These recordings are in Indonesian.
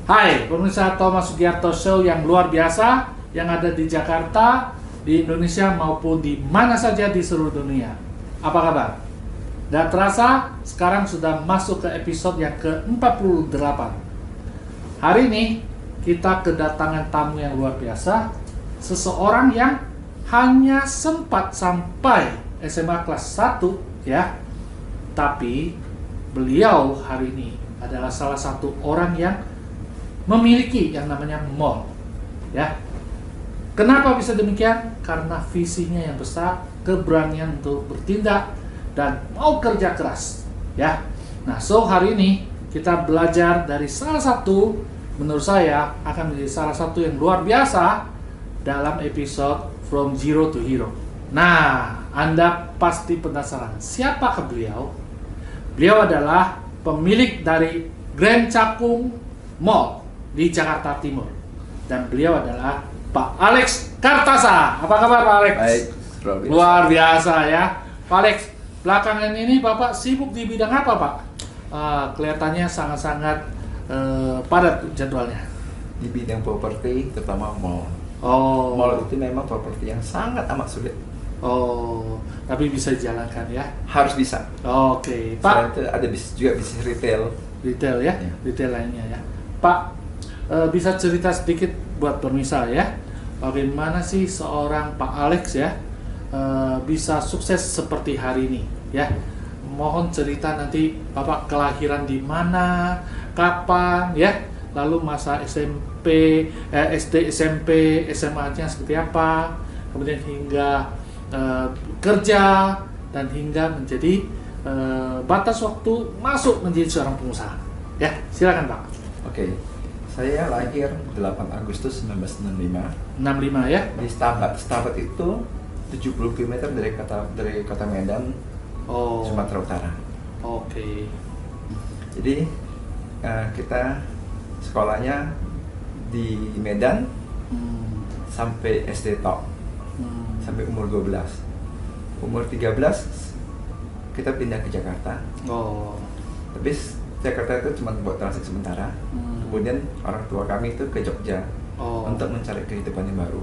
Hai, pemirsa Thomas Sugiarto Show yang luar biasa yang ada di Jakarta, di Indonesia maupun di mana saja di seluruh dunia. Apa kabar? Dan terasa sekarang sudah masuk ke episode yang ke-48. Hari ini kita kedatangan tamu yang luar biasa, seseorang yang hanya sempat sampai SMA kelas 1 ya. Tapi beliau hari ini adalah salah satu orang yang memiliki yang namanya mall, ya. Kenapa bisa demikian? Karena visinya yang besar, keberanian untuk bertindak dan mau kerja keras, ya. Nah, so hari ini kita belajar dari salah satu, menurut saya akan menjadi salah satu yang luar biasa dalam episode From Zero to Hero. Nah, Anda pasti penasaran, siapakah beliau? Beliau adalah pemilik dari Grand Cakung Mall di Jakarta Timur, dan beliau adalah Pak Alex Kartasa. Apa kabar Pak Alex? Baik, luar biasa ya Pak Alex. Belakangan ini Bapak sibuk di bidang apa Pak? Kelihatannya sangat-sangat padat jadwalnya. Di bidang properti, terutama mall. Oh, Mall itu memang properti yang sangat amat sulit. oh, tapi bisa dijalankan ya? Harus bisa. Oke, Selain Pak. itu ada juga bisnis retail. Retail ya, Ya. retail lainnya ya. Pak, bisa cerita sedikit buat pemirsa ya, bagaimana sih seorang Pak Alex ya bisa sukses seperti hari ini ya. Mohon cerita nanti Bapak kelahiran di mana, kapan ya, lalu masa SMP, SD, SMP, SMA-nya seperti apa, kemudian hingga kerja dan hingga menjadi batas waktu masuk menjadi seorang pengusaha. Ya, silakan Pak. Oke, saya lahir 8 Agustus 1965 65 ya. di Stabat. Stabat itu 70 km dari kota Medan, Oh. Sumatera Utara. Oke. Jadi kita sekolahnya di Medan sampai SD Tok, sampai umur 12. Umur 13 kita pindah ke Jakarta. Oh. Tapi Jakarta itu cuma buat transit sementara. Kemudian orang tua kami itu ke Jogja untuk mencari kehidupan yang baru.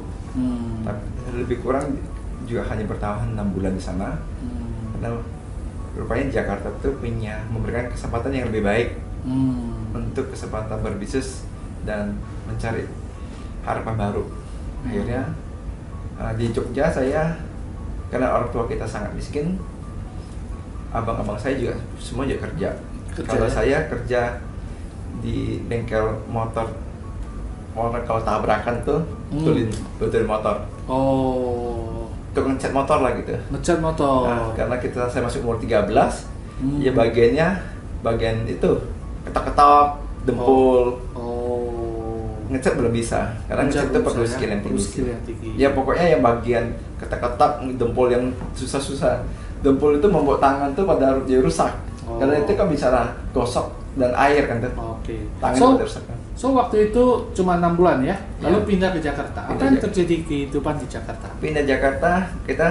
Tapi lebih kurang juga hanya bertahan 6 bulan di sana. Karena rupanya Jakarta itu memberikan kesempatan yang lebih baik untuk kesempatan berbisnis dan mencari harapan baru. Akhirnya di Jogja saya, karena orang tua kita sangat miskin, abang-abang saya juga semua juga kerja. Kalau ya? saya kerja di bengkel motor, orang kalau tabrakan tuh betulin motor. Oh. Tukang cat motor lah gitu. Ngecat motor. Nah, karena saya masuk umur 13, ya bagian itu ketok-ketok, dempul. Oh. Ngecat belum bisa, karena ngecat itu perlu skill yang tinggi. Ya pokoknya yang bagian ketok-ketok, dempul yang susah-susah. Dempul itu membuat tangan tuh pada jadi rusak. Karena itu kan bisa gosok dan air kan tuh. Oke. Tangan pada rusak kan. So waktu itu cuma 6 bulan ya, lalu Ya. pindah ke Jakarta. Apa Pindah yang ke- terjadi kehidupan di Jakarta? Pindah Jakarta, kita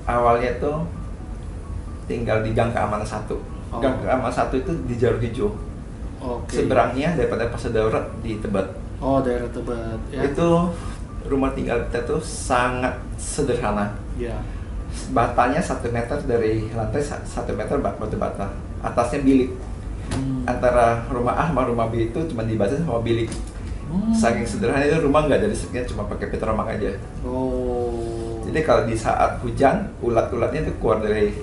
awalnya tuh tinggal di Gang Keamanan 1. Gang Keamanan 1 itu di Jalur Hijau. Oke. Seberangnya daripada Pasar Darurat di Tebet. Oh, daerah Tebet ya. Itu rumah tinggal kita tuh sangat sederhana. Ya. Batanya 1 meter dari lantai, 1 meter batu bata. Atasnya bilik. Antara rumah A sama rumah B itu cuma dibatasi sama bilik. Saking sederhana itu rumah nggak ada listriknya, cuma pakai petromak aja. Oh. Jadi kalau di saat hujan, ulat-ulatnya itu keluar dari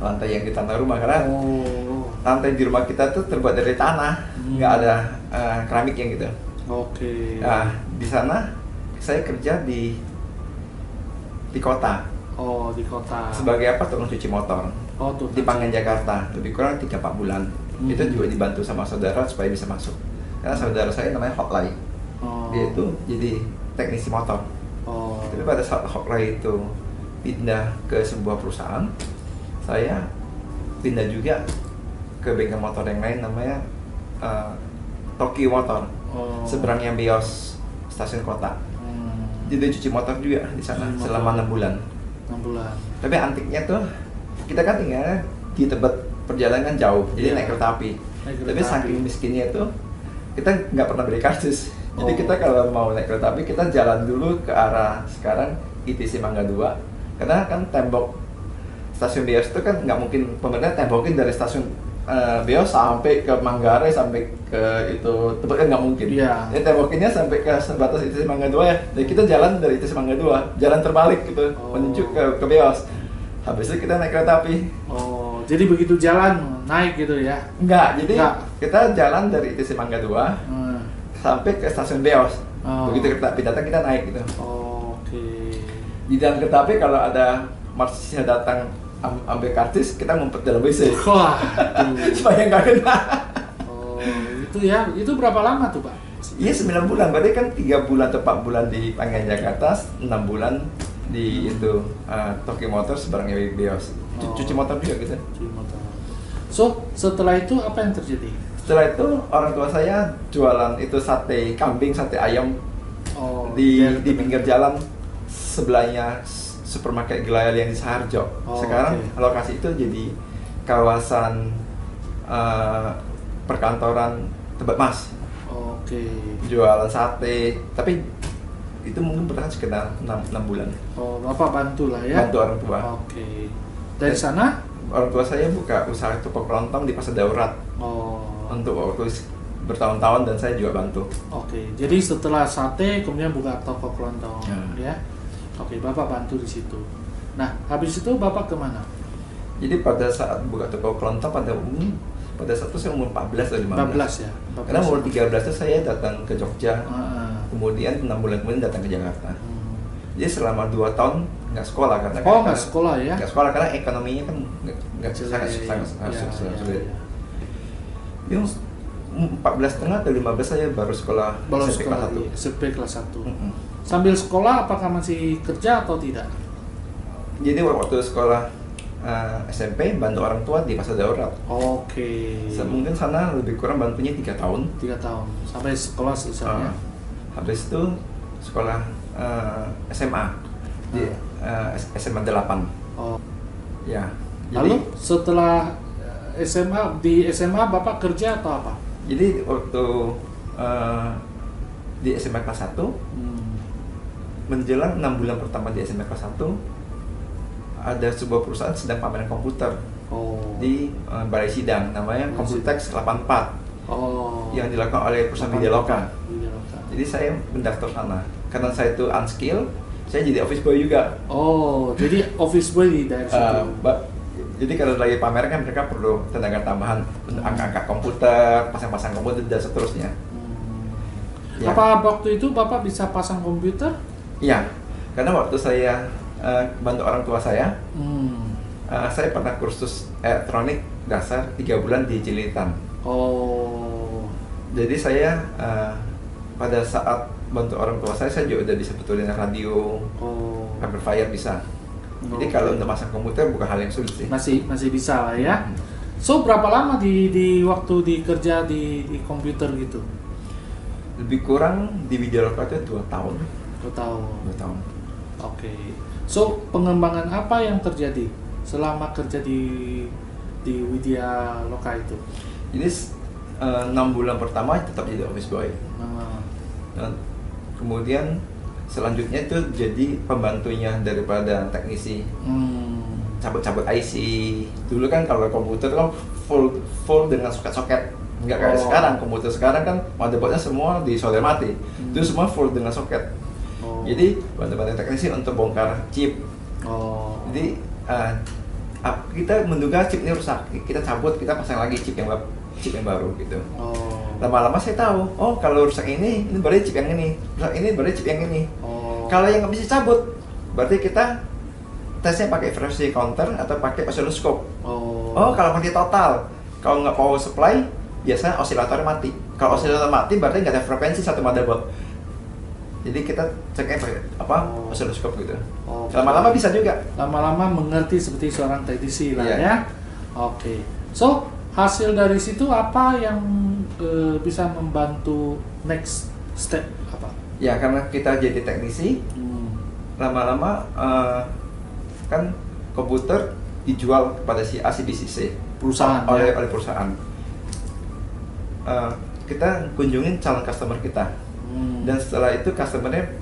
lantai yang di tanah rumah, karena lantai di rumah kita tuh terbuat dari tanah, nggak ada keramik yang gitu. Oke. Nah, di sana saya kerja di kota. Oh, di kota. Sebagai apa? Tukang cuci motor. Oh, tuh. Di Pangan Jakarta, lebih kurang 3-4 bulan. Itu juga dibantu sama saudara supaya bisa masuk. Karena saudara saya namanya Hoklai. Oh. Dia itu jadi teknisi motor. Oh. Tapi pada saat Hoklai itu pindah ke sebuah perusahaan, saya pindah juga ke bengkel motor yang lain namanya Tokyo Motor. Seberangnya Bios, stasiun kota. Jadi cuci motor juga di sana selama 6 bulan. 6 bulan. Tapi antiknya tuh kita kan tinggal di Tebet, perjalanan jauh, jadi Iya. naik kereta api. Naik kereta Tapi saking api. miskinnya tuh kita nggak pernah beli karcis. Jadi kita kalau mau naik kereta api kita jalan dulu ke arah sekarang ITC Mangga 2, karena kan tembok stasiun Beos itu kan nggak mungkin pemerintah tembokin dari stasiun Beos sampai ke Manggarai sampai ke itu tempat kan nggak mungkin. Iya. Jadi tembokinnya sampai ke sebatas ITC Mangga 2 ya. Jadi kita jalan dari ITC Mangga 2, jalan terbalik gitu menuju ke Beos. Habis itu kita naik kereta api. Oh, jadi begitu jalan naik gitu ya? Enggak, jadi kita jalan dari ITC Mangga 2 sampai ke stasiun Beos. Begitu kereta api datang kita naik gitu. Oke. Di dalam kereta api kalau ada mahasiswa datang ambil karcis, kita ngumpet dalam WC. Wah, supaya nggak kena. Oh, itu ya. Itu berapa lama tuh, Pak? Iya, 9 bulan. Berarti kan 3 bulan atau 4 bulan di Panggilan Jakarta, 6 bulan di itu Tokyo Motor seberang Beos. Cuci motor juga gitu. Cuci motor. So, setelah itu apa yang terjadi? Setelah itu orang tua saya jualan itu sate kambing, sate ayam di pinggir jalan sebelahnya supermarket Gelayel yang di Saharjo. Sekarang lokasi itu jadi kawasan perkantoran Tebet Mas. Jualan sate, tapi itu mungkin bertahan sekitar 6 bulan. Oh, Bapak bantu lah ya? Bantu orang tua. Dari sana? Orang tua saya buka usaha toko kelontong di Pasar Daurat. Untuk waktu bertahun-tahun dan saya juga bantu. Jadi setelah sate kemudian buka toko kelontong ya? Bapak bantu di situ. Nah, habis itu Bapak kemana? Jadi pada saat buka toko kelontong pada saat itu saya umur 14 atau 15. 14 ya? 14. Karena umur 13 itu saya datang ke Jogja, kemudian 6 bulan kemudian datang ke Jakarta. Jadi selama 2 tahun nggak sekolah karena nggak sekolah ya? Nggak sekolah karena ekonominya kan nggak sangat sulit. Yang 14,5 atau 15 saya baru sekolah SMP kelas 1. SMP kelas 1. Sambil sekolah apakah masih kerja atau tidak? Jadi waktu sekolah SMP bantu orang tua di Pasar Daurat. Mungkin sana lebih kurang bantunya 3 tahun. 3 tahun sampai sekolah selesai. Habis itu sekolah SMA di SMA 8. Ya. Lalu setelah di SMA Bapak kerja atau apa? Jadi waktu di SMA kelas 1 menjelang 6 bulan pertama di SMA kelas 1 ada sebuah perusahaan sedang pameran komputer di Balai Sidang, namanya Computex 84 yang dilakukan oleh perusahaan Widyaloka. Jadi saya mendaftar sana karena saya itu unskilled, saya jadi office boy juga. Jadi office boy di daerah situ. Jadi kalau lagi pameran kan mereka perlu tenaga tambahan untuk angkat komputer, pasang-pasang komputer dan seterusnya. Apa waktu itu Bapak bisa pasang komputer? Iya, karena waktu saya bantu orang tua saya pernah kursus elektronik dasar 3 bulan di Cilitan. Jadi saya pada saat bantu orang tua saya juga udah bisa betulin radio, amplifier bisa. Jadi kalau untuk pasang komputer bukan hal yang sulit sih. Masih bisa lah ya. So berapa lama di waktu kerja di komputer gitu? Lebih kurang di Widyaloka itu 2 tahun. 2 tahun. 2 tahun. So pengembangan apa yang terjadi selama kerja di Widyaloka itu? Jadi 6 bulan pertama tetap jadi office boy. Dan kemudian selanjutnya itu jadi pembantunya daripada teknisi. Cabut-cabut IC. Dulu kan kalau komputer kan full dengan soket-soket. Nggak kayak sekarang, komputer sekarang kan motherboardnya semua disolder mati. Itu semua full dengan soket. Jadi bantu-bantu teknisi untuk bongkar chip. Jadi kita menduga chip ini rusak, kita cabut, kita pasang lagi chip yang baru gitu. Lama-lama saya tahu, kalau rusak ini berarti chip yang ini, rusak ini berarti chip yang ini. Kalau yang nggak bisa cabut, berarti kita tesnya pakai frequency counter atau pakai oscilloscope. Kalau pakai total, kalau nggak power supply, biasanya osilatornya mati. Kalau osilator mati, berarti nggak ada frekuensi satu motherboard. Jadi kita ceknya pakai oscilloscope gitu. Lama-lama bisa juga. Lama-lama mengerti seperti seorang teknisi lah ya. So hasil dari situ apa yang bisa membantu next step apa? Ya karena kita jadi teknisi, lama-lama kan komputer dijual kepada si A, si B, si C perusahaan oleh perusahaan. kita kunjungin calon customer kita. Dan setelah itu customernya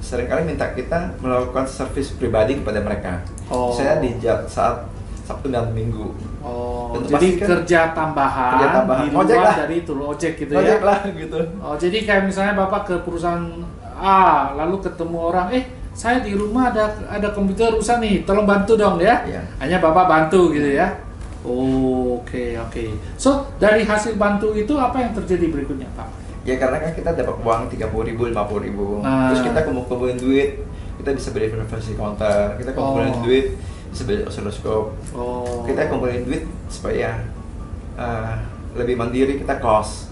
seringkali minta kita melakukan servis pribadi kepada mereka. Saya di saat Sabtu dan Minggu. Jadi kerja tambahan di luar dari tour ojek gitu ya? Ojek lah gitu. Jadi kayak misalnya Bapak ke perusahaan A, lalu ketemu orang, saya di rumah ada komputer rusak nih, tolong bantu dong ya? Hanya Bapak bantu gitu ya? Oke. So, dari hasil bantu itu apa yang terjadi berikutnya Pak? Ya karena kan kita dapat uang 30.000, 50.000, terus kita kumpulin duit, kita bisa beli referensi counter, kita kumpulin duit, bisa beli oscilloscope, kita kumpulin duit supaya lebih mandiri, kita kos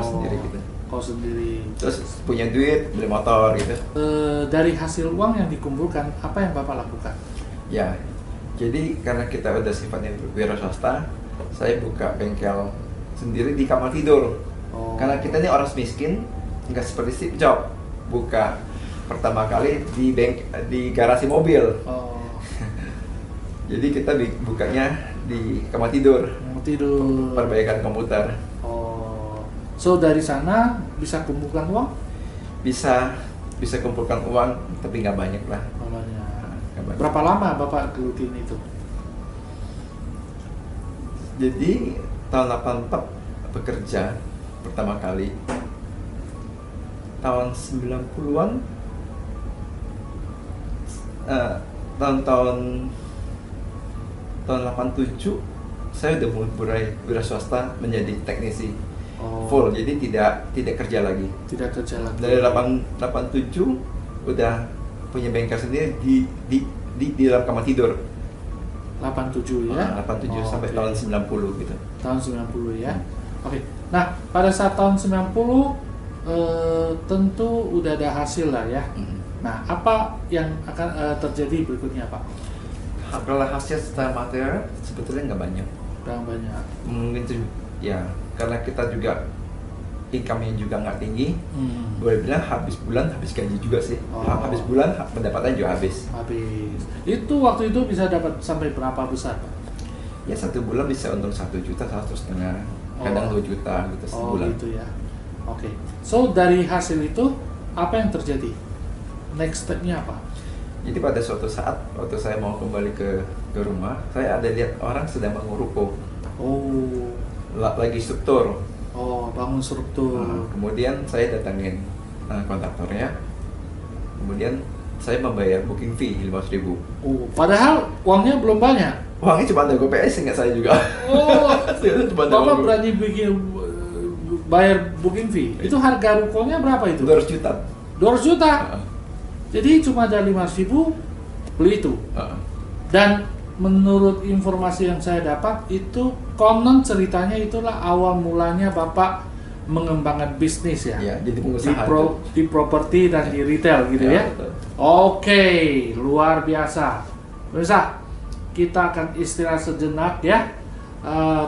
sendiri gitu. Kos sendiri. Terus punya duit, beli motor gitu. Dari hasil uang yang dikumpulkan, apa yang Bapak lakukan? Ya, jadi karena kita udah sifatnya wira swasta, saya buka bengkel sendiri di kamar tidur. Karena kita ini orang miskin, nggak seperti Steve Jobs, buka pertama kali di garasi mobil. Jadi kita bukanya di kamar tidur. Perbaikan komputer. So dari sana bisa kumpulkan uang? Bisa kumpulkan uang, tapi nggak banyak lah. Banyak. Berapa lama Bapak gelutin itu? Jadi tahun 84 bekerja pertama kali. Tahun 90-an, tahun 87 saya udah mulai wira swasta menjadi teknisi full, jadi tidak kerja lagi. Dari 87 udah punya bengkel sendiri di dalam kamar tidur. 87 ya? 87 sampai tahun 90 gitu. Tahun 90 ya? Oke. Nah, pada saat tahun 90 tentu udah ada hasil lah ya. Nah, apa yang akan terjadi berikutnya Pak? Kalau hasil secara material sebetulnya nggak banyak. Mungkin ya karena kita juga income-nya juga nggak tinggi. Boleh bilang habis bulan habis gaji juga sih. Habis bulan pendapatan juga habis. Itu waktu itu bisa dapat sampai berapa besar Pak? Ya 1 bulan bisa untung 1 juta, 1,5 kadang 2 juta gitu sebulan. Gitu ya. Oke. So dari hasil itu apa yang terjadi? Next step-nya apa? Jadi pada suatu saat waktu saya mau kembali ke rumah, saya ada lihat orang sedang bangun ruko. Lagi struktur. Bangun struktur. Kemudian saya datangin kontraktornya. Kemudian saya membayar booking fee 500.000. Padahal uangnya belum banyak. Uangnya cuma ada GoPS, ingat saya juga. Bapak berani bayar booking fee. Itu harga rukonya berapa itu? 200 juta. 200 juta? Jadi cuma ada 500.000 beli itu. Dan menurut informasi yang saya dapat itu konon ceritanya itulah awal mulanya Bapak mengembangkan bisnis ya. Jadi pengusaha di properti dan di retail gitu ya. Oke, luar biasa. Pemirsa, kita akan istirahat sejenak ya.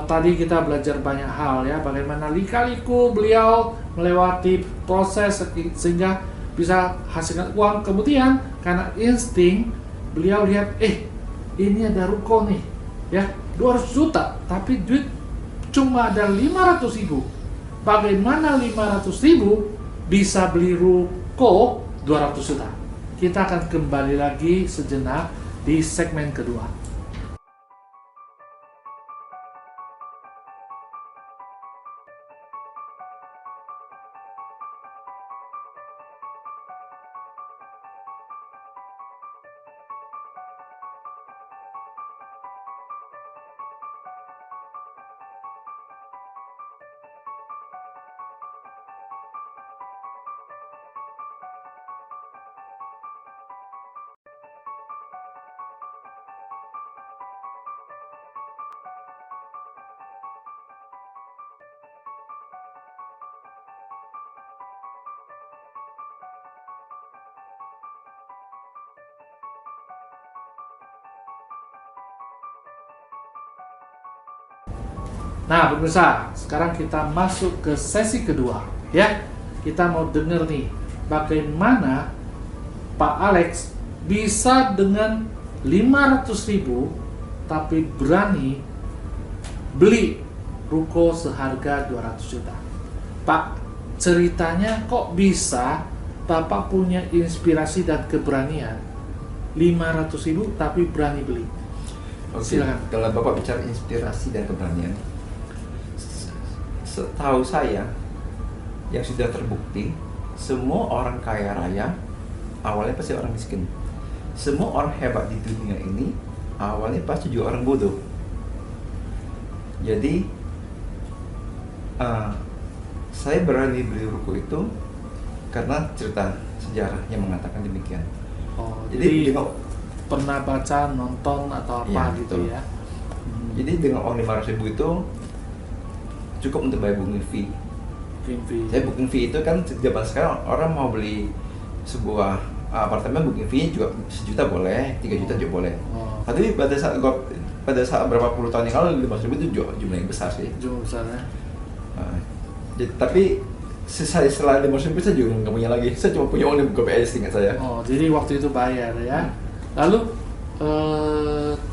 Tadi kita belajar banyak hal ya, bagaimana lika-liku beliau melewati proses sehingga bisa hasilkan uang. Kemudian karena insting beliau lihat ini ada ruko nih ya 200 juta tapi duit cuma ada 500.000. Bagaimana 500.000 bisa beli ruko 200 juta? Kita akan kembali lagi sejenak di segmen kedua. Nah, pemirsa, sekarang kita masuk ke sesi kedua, ya. Kita mau denger nih, bagaimana Pak Alex bisa dengan 500.000 tapi berani beli ruko seharga 200 juta. Pak, ceritanya kok bisa Bapak punya inspirasi dan keberanian 500.000 tapi berani beli? Silakan. Kalau Bapak bicara inspirasi dan keberanian, setahu saya yang sudah terbukti, semua orang kaya raya awalnya pasti orang miskin. Semua orang hebat di dunia ini awalnya pasti juga orang bodoh. Jadi saya berani beli ruko itu karena cerita sejarah yang mengatakan demikian. Jadi pernah baca, nonton atau apa ya, gitu betul. ya. Jadi dengan uang 500.000 itu cukup untuk bayar booking fee. Saya booking fee itu kan zaman sekarang orang mau beli sebuah apartemen booking fee juga 1 juta boleh, 3 juta juga boleh. Tapi pada saat berapa puluh tahun yang lalu 500.000 itu jumlah yang besar sih. Jumlah besar ya. Tapi setelah 500.000 saya juga nggak punya lagi. Saya cuma punya uang di BPS ingat saya. Jadi waktu itu bayar ya. Lalu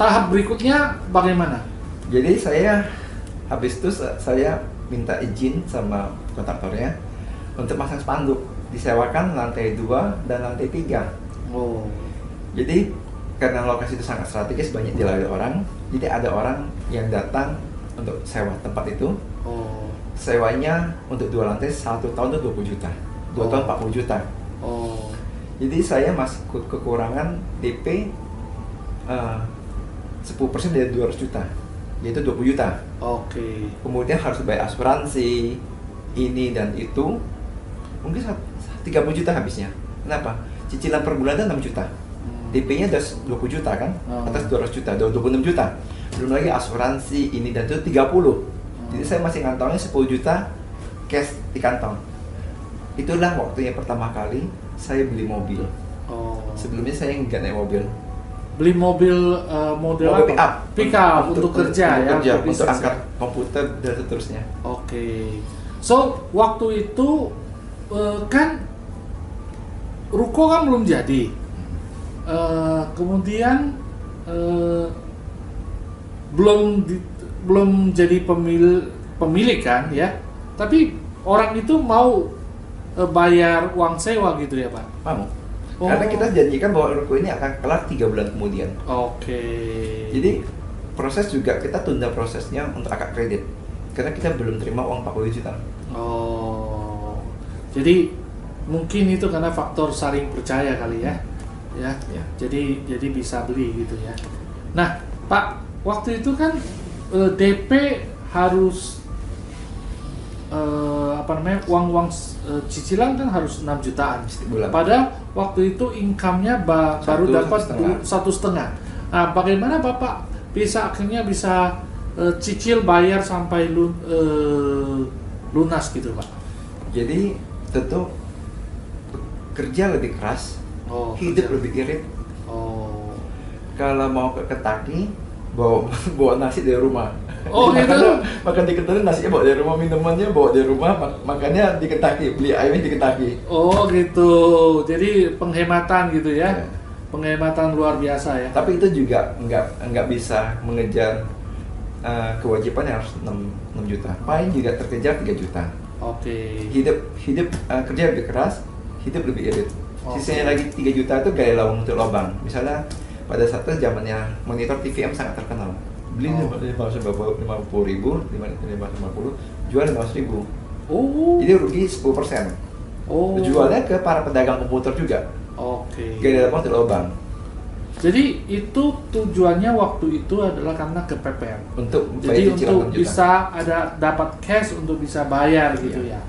tahap berikutnya bagaimana? Jadi saya habis itu saya minta izin sama kontraktornya untuk pasang spanduk, disewakan lantai 2 dan lantai 3. Jadi karena lokasi itu sangat strategis, banyak dilalui orang, jadi ada orang yang datang untuk sewa tempat itu. Sewanya untuk 2 lantai 1 tahun itu 20 juta, 2 tahun 40 juta. Jadi saya masih kekurangan DP 10% dari 200 juta, yaitu 20 juta. Kemudian harus bayar asuransi, ini dan itu, mungkin 30 juta habisnya. Kenapa? Cicilan per bulan itu 6 juta. DP-nya udah 20 juta kan, atas 200 juta, 26 juta. Belum lagi asuransi, ini dan itu 30. Jadi saya masih ngantongnya 10 juta cash di kantong. Itulah waktu yang pertama kali saya beli mobil. Sebelumnya saya nggak naik mobil. Beli mobil model mobil apa? Pick up untuk kerja ya, untuk angkat komputer dan seterusnya. So waktu itu kan ruko kan belum jadi. Kemudian belum jadi pemilik kan ya. Tapi orang itu mau bayar uang sewa gitu ya Pak? Mau. Karena kita janjikan bahwa ruko ini akan kelar 3 bulan kemudian. Jadi proses juga kita tunda prosesnya untuk akad kredit karena kita belum terima uang 40 juta. Jadi mungkin itu karena faktor saling percaya kali ya. Jadi bisa beli gitu ya. Nah Pak, waktu itu kan DP harus uang cicilan kan harus 6 jutaan bulan. Pada waktu itu income-nya baru dapat 1,5. Nah, bagaimana Bapak akhirnya bisa cicil bayar sampai lunas gitu Pak? Jadi tentu kerja lebih keras, hidup lebih irit. Kalau mau ke Kentucky bawa nasi dari rumah. Gitu. Makan di Kentucky nasinya bawa dari rumah, minumannya bawa dari rumah, makannya di Kentucky, beli ayamnya di Kentucky. Gitu. Jadi penghematan gitu ya. Penghematan luar biasa ya. Tapi itu juga nggak bisa mengejar kewajiban yang harus 6 juta. Paling juga terkejar 3 juta. Hidup kerja lebih keras, hidup lebih irit. Sisanya lagi 3 juta itu gaya lawang untuk lubang. Misalnya pada saat itu zamannya monitor TVM sangat terkenal. Beli 550.000, 550, jual 500.000. Jadi rugi 10%. Jualnya ke para pedagang komputer juga. Gaya lubang untuk lubang. Jadi itu tujuannya waktu itu adalah karena kepepet. Jadi untuk bisa dapat cash untuk bisa bayar gitu ya.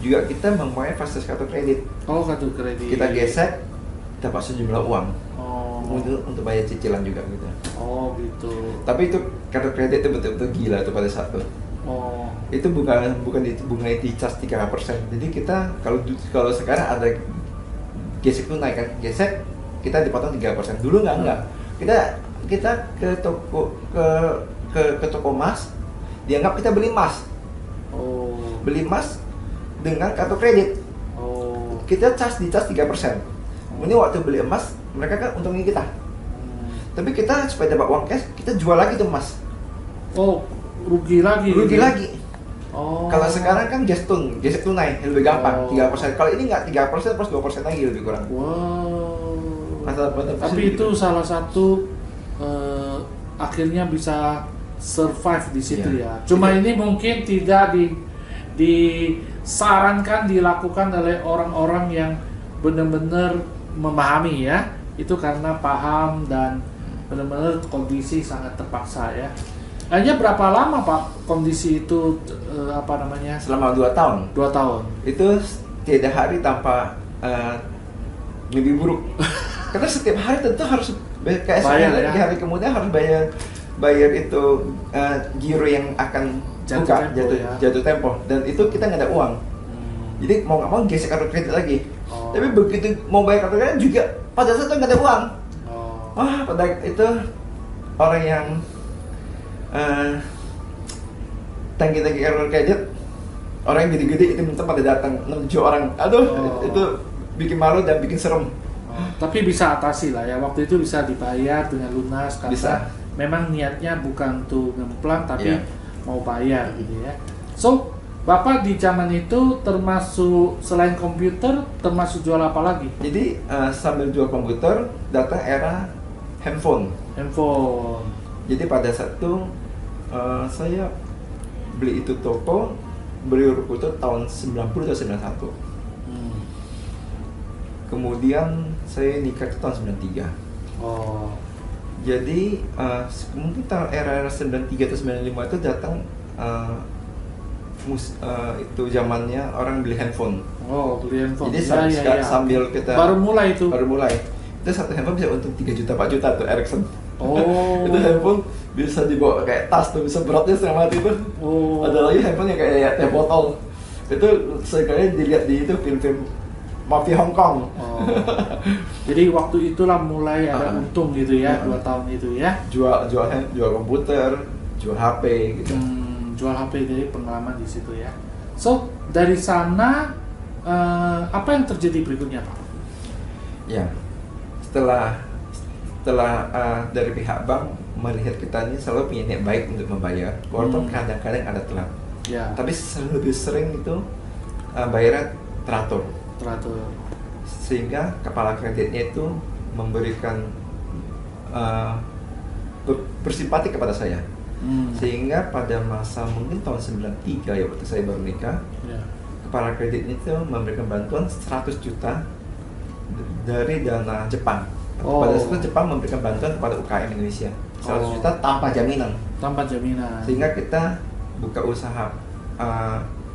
Juga kita mempunyai fasilitas kartu kredit. Kartu kredit. Kita gesek dapat sejumlah uang. Untuk bayar cicilan juga gitu. Gitu. Tapi itu kartu kredit itu betul-betul gila tuh pada saat itu. Itu bukan bunganya di charge 3%. Jadi kita kalau sekarang ada gesek tunai kan, gesek kita dipotong 3%. Dulu enggak. Kita ke toko emas, dianggap kita beli emas. Beli emas dengan kartu kredit. Kita di charge 3%. Ini waktu beli emas, mereka kan untungin kita. Tapi kita supaya dapat uang cash, kita jual lagi tuh emas. rugi lagi. Rugi gitu. lagi. Oh. Kalau sekarang kan gesek tunai lebih gampang, 3%. Kalau ini nggak 3% plus 2% lagi lebih kurang. Wow. Tapi itu salah satu akhirnya bisa survive di situ ya. Cuma ini mungkin tidak disarankan dilakukan oleh orang-orang yang benar-benar memahami ya. Itu karena paham dan benar-benar kondisi sangat terpaksa ya. Hanya berapa lama Pak kondisi itu Selama 2 tahun. 2 tahun. Itu tidak hari tanpa mimpi buruk. Karena setiap hari tentu harus kayak bayar, ya. Di hari kemudian harus bayar itu giro yang akan jatuh tempo, dan itu kita nggak ada uang. Jadi mau nggak mau gesek kartu kredit lagi. Tapi begitu mau bayar kartu kredit juga pada saat itu nggak ada uang. Wah, pada itu orang yang tangki kartu kredit, orang yang gede-gede itu minta pada datang 6-7 orang. Aduh, itu bikin malu dan bikin serem. Tapi bisa atasi lah ya, waktu itu bisa dibayar dengan lunas karena bisa. Memang niatnya bukan untuk ngemplang tapi mau bayar gitu ya. So, Bapak di zaman itu termasuk selain komputer termasuk jual apa lagi? Jadi sambil jual komputer datang era handphone. Jadi pada saat itu saya beli itu toko, beli ruko itu tahun 90 atau 91. Kemudian saya nikah itu tahun 93. Jadi mungkin tahun era 93 atau 95 itu datang itu zamannya orang beli handphone. Beli handphone. Jadi sambil kita baru mulai. Itu satu handphone bisa untung 3 juta 4 juta tuh Ericsson. Itu handphone bisa dibawa kayak tas tuh, bisa beratnya setengah mati tuh. Ada lagi handphone yang kayak teh botol. Itu sekali dilihat di itu film-film mafia Hong Kong. Jadi waktu itulah mulai ada untung gitu ya, 2 tahun itu ya. Jual komputer, jual HP gitu. Jual HP, dari pengalaman di situ ya. So dari sana apa yang terjadi berikutnya Pak? Ya, setelah dari pihak bank melihat kita ini selalu punya niat baik untuk membayar, walaupun kadang-kadang ada telat. Tapi lebih sering itu bayarnya teratur. Sehingga kepala kreditnya itu memberikan bersimpati kepada saya. Sehingga pada masa mungkin tahun 93 ya, waktu saya baru nikah, kepala kreditnya itu memberikan bantuan 100 juta dari dana Jepang. Pada saat itu Jepang memberikan bantuan kepada UKM Indonesia 100 juta tanpa jaminan. Sehingga kita buka usaha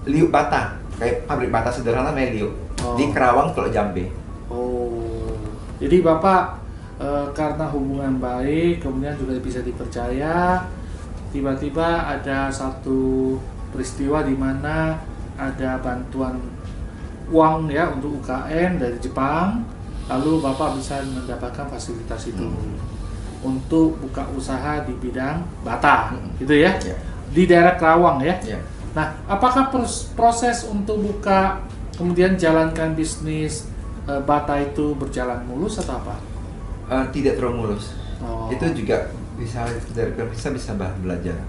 liuk bata, kayak pabrik bata sederhana namanya liuk. Di Kerawang, Teluk Jambe. Jadi Bapak karena hubungan baik, kemudian juga bisa dipercaya, tiba-tiba ada satu peristiwa di mana ada bantuan uang ya untuk UKM dari Jepang, lalu Bapak bisa mendapatkan fasilitas itu untuk buka usaha di bidang bata, gitu ya, di daerah Kerawang ya. Nah, apakah proses untuk buka kemudian jalankan bisnis bata itu berjalan mulus atau apa? Tidak terlalu mulus. Itu juga bisa dari bisa belajar.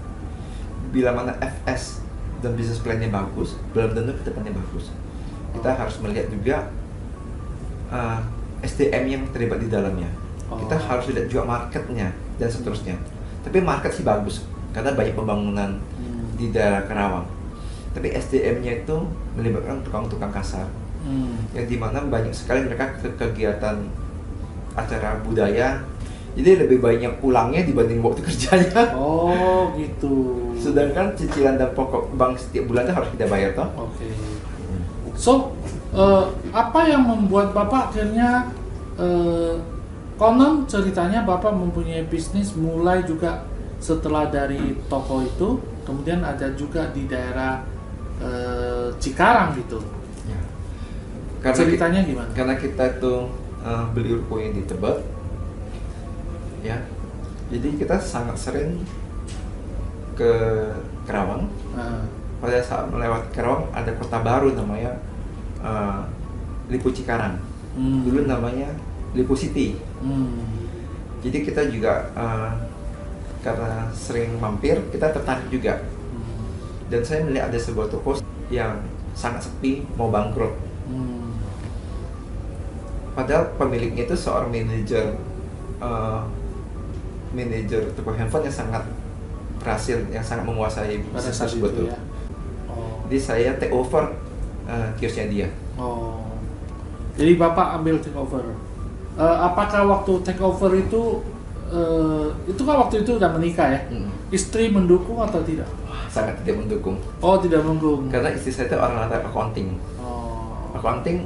Bila mana FS dan bisnis plan-nya bagus, belum tentu ke depannya bagus. Kita harus melihat juga SDM yang terlibat di dalamnya. Kita harus lihat juga marketnya dan seterusnya. Tapi market sih bagus karena banyak pembangunan di daerah Kerawang. Tapi SDM-nya itu melibatkan tukang-tukang kasar, yang dimana banyak sekali mereka kegiatan acara budaya, jadi lebih banyak pulangnya dibanding waktu kerjanya. Gitu. Sedangkan cicilan dan pokok bank setiap bulannya harus kita bayar toh. So apa yang membuat Bapak akhirnya konon ceritanya Bapak mempunyai bisnis mulai juga setelah dari toko itu, kemudian ada juga di daerah Cikarang gitu. Ceritanya gimana? Karena kita itu beli ruko yang di Tebet, ya. Jadi kita sangat sering ke Kerawang. Pada saat melewati Kerawang ada kota baru namanya Lipo Cikarang. Dulu namanya Lipo City. Jadi kita juga karena sering mampir, kita tertarik juga. Dan saya melihat ada sebuah toko yang sangat sepi, mau bangkrut. Padahal pemiliknya itu seorang manajer toko handphone yang sangat berhasil, yang sangat menguasai bisnis tersebut. Ya? Jadi saya take over kiosnya dia. Jadi Bapak ambil take over. Apakah waktu take over itu kan waktu itu udah menikah ya? Istri mendukung atau tidak? Sangat tidak mendukung. Oh, tidak mendukung. Karena istri saya itu orang latar accounting.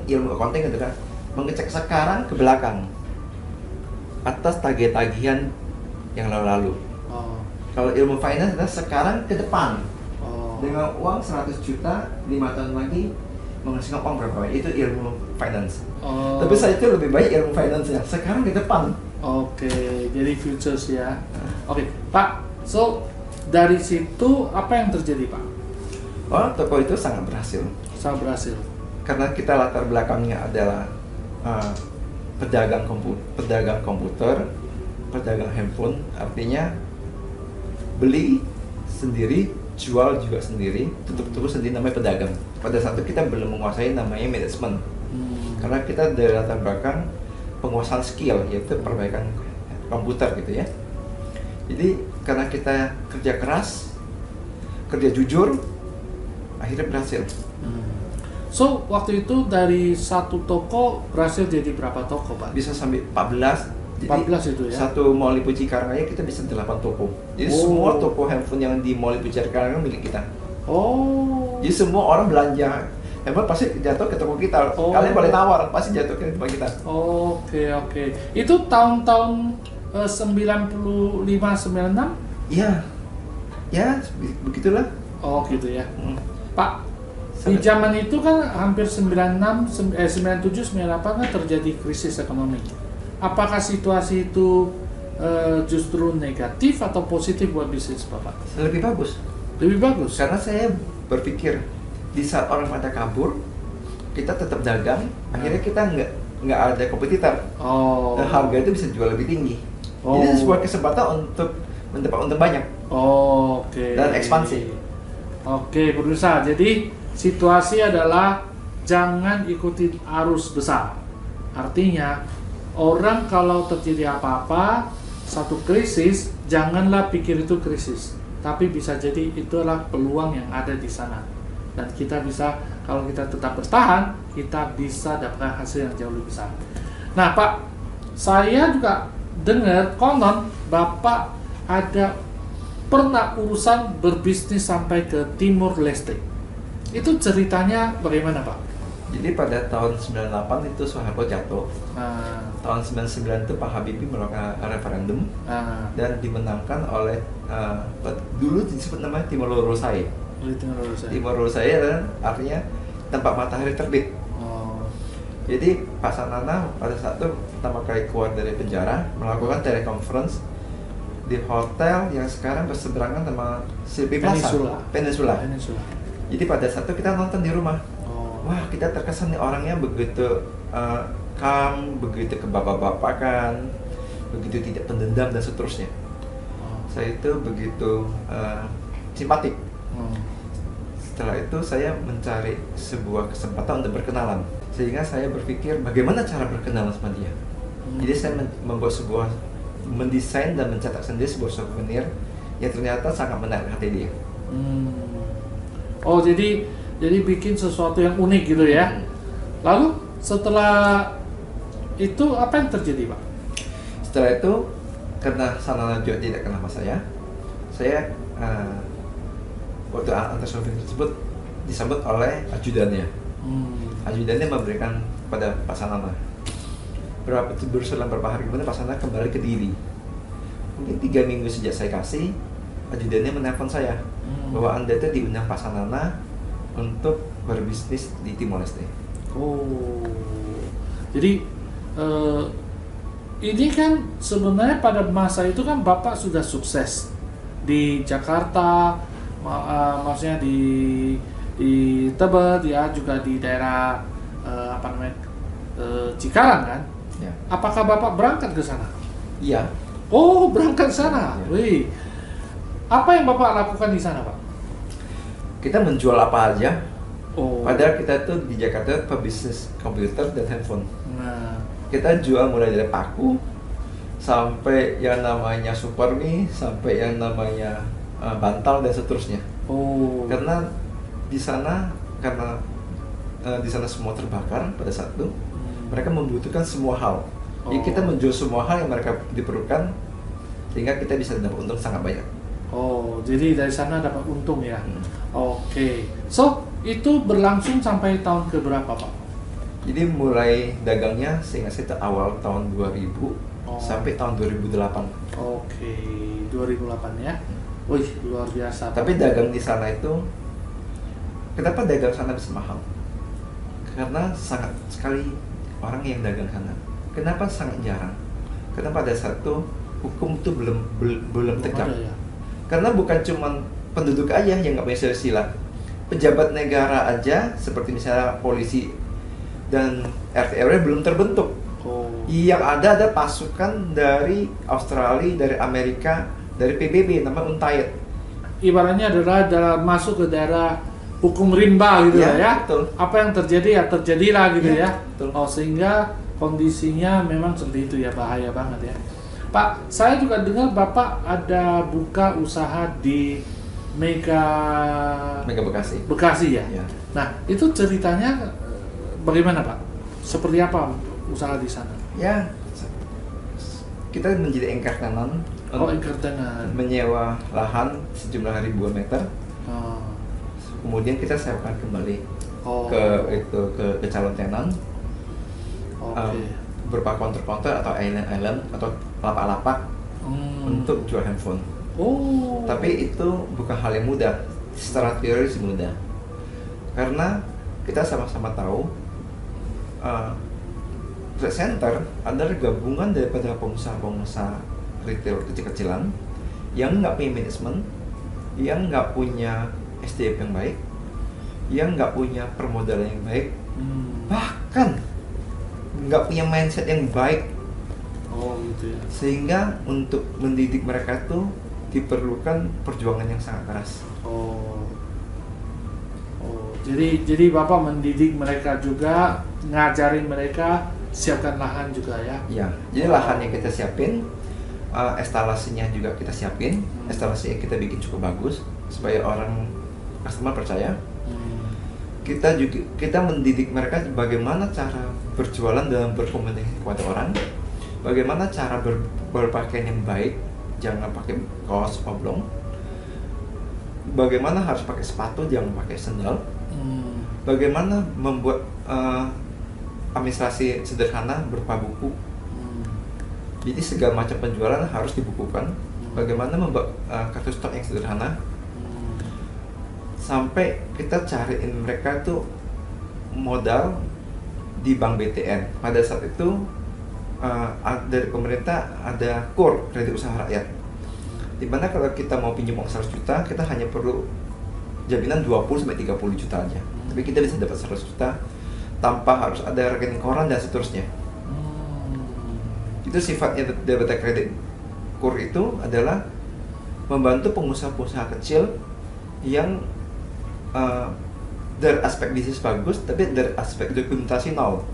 Ilmu accounting itu kan mengecek sekarang ke belakang atas tagihan yang lalu-lalu. Kalau ilmu finance adalah sekarang ke depan. Dengan uang 100 juta 5 tahun lagi menghasilkan uang berapa? Itu ilmu finance. Tapi saya itu lebih baik ilmu finance-nya sekarang ke depan. Jadi futures ya. Pak. So dari situ apa yang terjadi, Pak? Toko itu sangat berhasil. Sangat berhasil. Karena kita latar belakangnya adalah pedagang komputer, pedagang handphone, artinya beli sendiri, jual juga sendiri, tutup toko sendiri, namanya pedagang. Pada saat itu kita belum menguasai namanya manajemen, karena kita dari latar belakang penguasaan skill, yaitu perbaikan komputer gitu ya. Jadi karena kita kerja keras, kerja jujur, akhirnya berhasil. So, waktu itu dari satu toko berhasil jadi berapa toko, Pak? Bisa sampai 14. Jadi 14 itu ya? Satu Mall Lippo Cikarang aja kita bisa 8 toko. Jadi semua toko handphone yang di Mall Lippo Cikarang milik kita. Jadi semua orang belanja handphone pasti jatuh ke toko kita. Kalian boleh nawar, pasti jatuh ke toko kita. Oke. Itu tahun-tahun 95-96? Iya. Ya, begitulah. Gitu ya. Pak, di zaman itu kan hampir 97, 98 kan terjadi krisis ekonomi. Apakah situasi itu justru negatif atau positif buat bisnis Bapak? Lebih bagus. Lebih bagus? Karena saya berpikir di saat orang pada kabur, kita tetap dagang, akhirnya kita nggak ada kompetitor. Dan harga itu bisa jual lebih tinggi. Jadi sebuah kesempatan untuk mendapat untung banyak. Dan ekspansi. Pemirsa. Jadi situasi adalah jangan ikuti arus besar. Artinya orang kalau terjadi apa-apa, satu krisis, janganlah pikir itu krisis, tapi bisa jadi itulah peluang yang ada di sana. Dan kita bisa, kalau kita tetap bertahan, kita bisa dapatkan hasil yang jauh lebih besar. Nah, Pak, saya juga dengar konon Bapak ada pernah urusan berbisnis sampai ke Timur Leste. Itu ceritanya bagaimana, Pak? Jadi pada tahun 98 itu Soeharto jatuh. Tahun 99 itu Pak Habibie melakukan referendum dan dimenangkan oleh dulu disebut namanya Timor Leste. Timor Leste artinya tempat matahari terbit. Jadi Pak Sanana pada saat itu pertama kali keluar dari penjara melakukan teleconference di hotel yang sekarang berseberangan sama Silpi Plaza, Peninsula. Jadi pada saat itu kita nonton di rumah. Wah, kita terkesan nih orangnya begitu calm, begitu kebapak-bapakan, begitu tidak pendendam dan seterusnya. Saya itu begitu simpatik. Setelah itu saya mencari sebuah kesempatan untuk berkenalan. Sehingga saya berpikir bagaimana cara berkenalan sama dia. Jadi saya mendesain dan mencetak sendiri sebuah souvenir yang ternyata sangat menarik hati dia. Jadi bikin sesuatu yang unik gitu ya. Lalu setelah itu apa yang terjadi, Pak? Setelah itu karena Sanana juga tidak kenal sama saya waktu antar souvenir tersebut disambut oleh ajudannya. Ajudannya memberikan pada Pak Sanana. Berselang beberapa hari kemudian Pak Sanana kembali ke Diri. Mungkin 3 minggu sejak saya kasih, ajudannya menelpon saya bahwa Anda itu diundang Pak Sanana untuk berbisnis di Timor Leste. Jadi ini kan sebenarnya pada masa itu kan Bapak sudah sukses di Jakarta, maksudnya di Tebet ya, juga di daerah Cikarang kan? Ya. Apakah Bapak berangkat ke sana? Iya. Berangkat ke sana. Ya. Wih. Apa yang Bapak lakukan di sana, Pak? Kita menjual apa aja. Oh. Padahal kita tuh di Jakarta pebisnis komputer dan handphone. Nah. Kita jual mulai dari paku sampai yang namanya Supermi, sampai yang namanya bantal dan seterusnya. Oh. Karena di sana di sana semua terbakar pada saat itu, mereka membutuhkan semua hal. Jadi kita menjual semua hal yang mereka diperlukan, sehingga kita bisa dapat untung sangat banyak. Oh, jadi dari sana dapat untung ya. Oke. So, itu berlangsung sampai tahun ke berapa, Pak? Jadi mulai dagangnya seingat saya awal tahun 2000 sampai tahun 2008. Oke, 2008 ya. Wih, luar biasa. Tapi dagang di sana itu, kenapa dagang sana bisa mahal? Karena sangat sekali orang yang dagang sana. Kenapa sangat jarang? Karena pada saat itu hukum itu belum tegak. Ya? Karena bukan cuma penduduk aja yang nggak punya sila, pejabat negara aja seperti misalnya polisi dan RT RW belum terbentuk. Yang ada pasukan dari Australia, dari Amerika, dari PBB namanya UNTAID. Ibaratnya adalah masuk ke daerah hukum rimba gitu ya. Betul. Apa yang terjadi ya terjadilah gitu ya. Betul. Sehingga kondisinya memang seperti itu ya, bahaya banget ya. Pak, saya juga dengar Bapak ada buka usaha di Mega Bekasi. Bekasi ya? Nah, itu ceritanya bagaimana, Pak? Seperti apa usaha di sana? Ya, kita menjadi anchor tenan. Anchor tenan. Menyewa lahan sejumlah ribuan meter. Kemudian kita sewakan kembali ke calon tenan. Berupa counter atau island atau lapak-lapak untuk jual handphone. Tapi itu bukan hal yang mudah. Secara teori sih mudah. Karena kita sama-sama tahu Trade Center adalah gabungan daripada pengusaha-pengusaha retail kecil-kecilan yang nggak punya manajemen, yang nggak punya SDM yang baik, yang nggak punya permodalan yang baik, bahkan nggak punya mindset yang baik. Gitu ya. Sehingga untuk mendidik mereka itu diperlukan perjuangan yang sangat keras. Jadi Bapak mendidik mereka juga, ngajarin mereka, siapkan lahan juga ya? Iya, jadi lahan yang kita siapin, instalasinya juga kita siapin, instalasinya kita bikin cukup bagus supaya orang customer percaya. Kita mendidik mereka bagaimana cara berjualan dalam berkomunikasi kepada orang, bagaimana cara berpakaian yang baik, jangan pakai kaos oblong, bagaimana harus pakai sepatu, jangan pakai sandal, bagaimana membuat administrasi sederhana berupa buku. Jadi segala macam penjualan harus dibukukan. Bagaimana membuat kartu stok yang sederhana. Sampai kita cariin mereka tuh modal di bank BTN. Pada saat itu dari pemerintah ada KUR, kredit usaha rakyat. Dimana kalau kita mau pinjam uang 100 juta, kita hanya perlu jaminan 20-30 juta aja. Tapi kita bisa dapat 100 juta tanpa harus ada rekening koran dan seterusnya. Itu sifatnya debit kredit KUR itu adalah membantu pengusaha-pengusaha kecil yang dari aspek bisnis bagus, tapi dari aspek dokumentasi nol.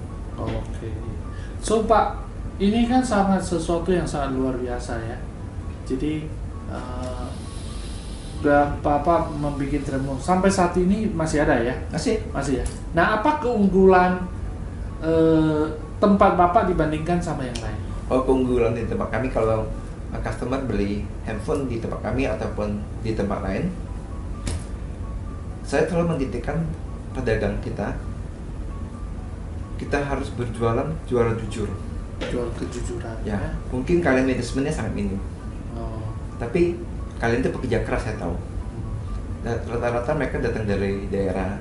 So Pak, ini kan sangat sesuatu yang sangat luar biasa ya. Jadi Bapak membuat Tremor sampai saat ini masih ada ya? Masih ya. Nah, apa keunggulan tempat Bapak dibandingkan sama yang lain? Keunggulan di tempat kami, kalau customer beli handphone di tempat kami ataupun di tempat lain, saya selalu mendidikkan pedagang kita harus berjualan jual jujur. Jual kejujuran. Ya, mungkin kalian manajemennya sangat minim. Tapi kalian itu pekerja keras, saya tahu. Dan rata-rata mereka datang dari daerah.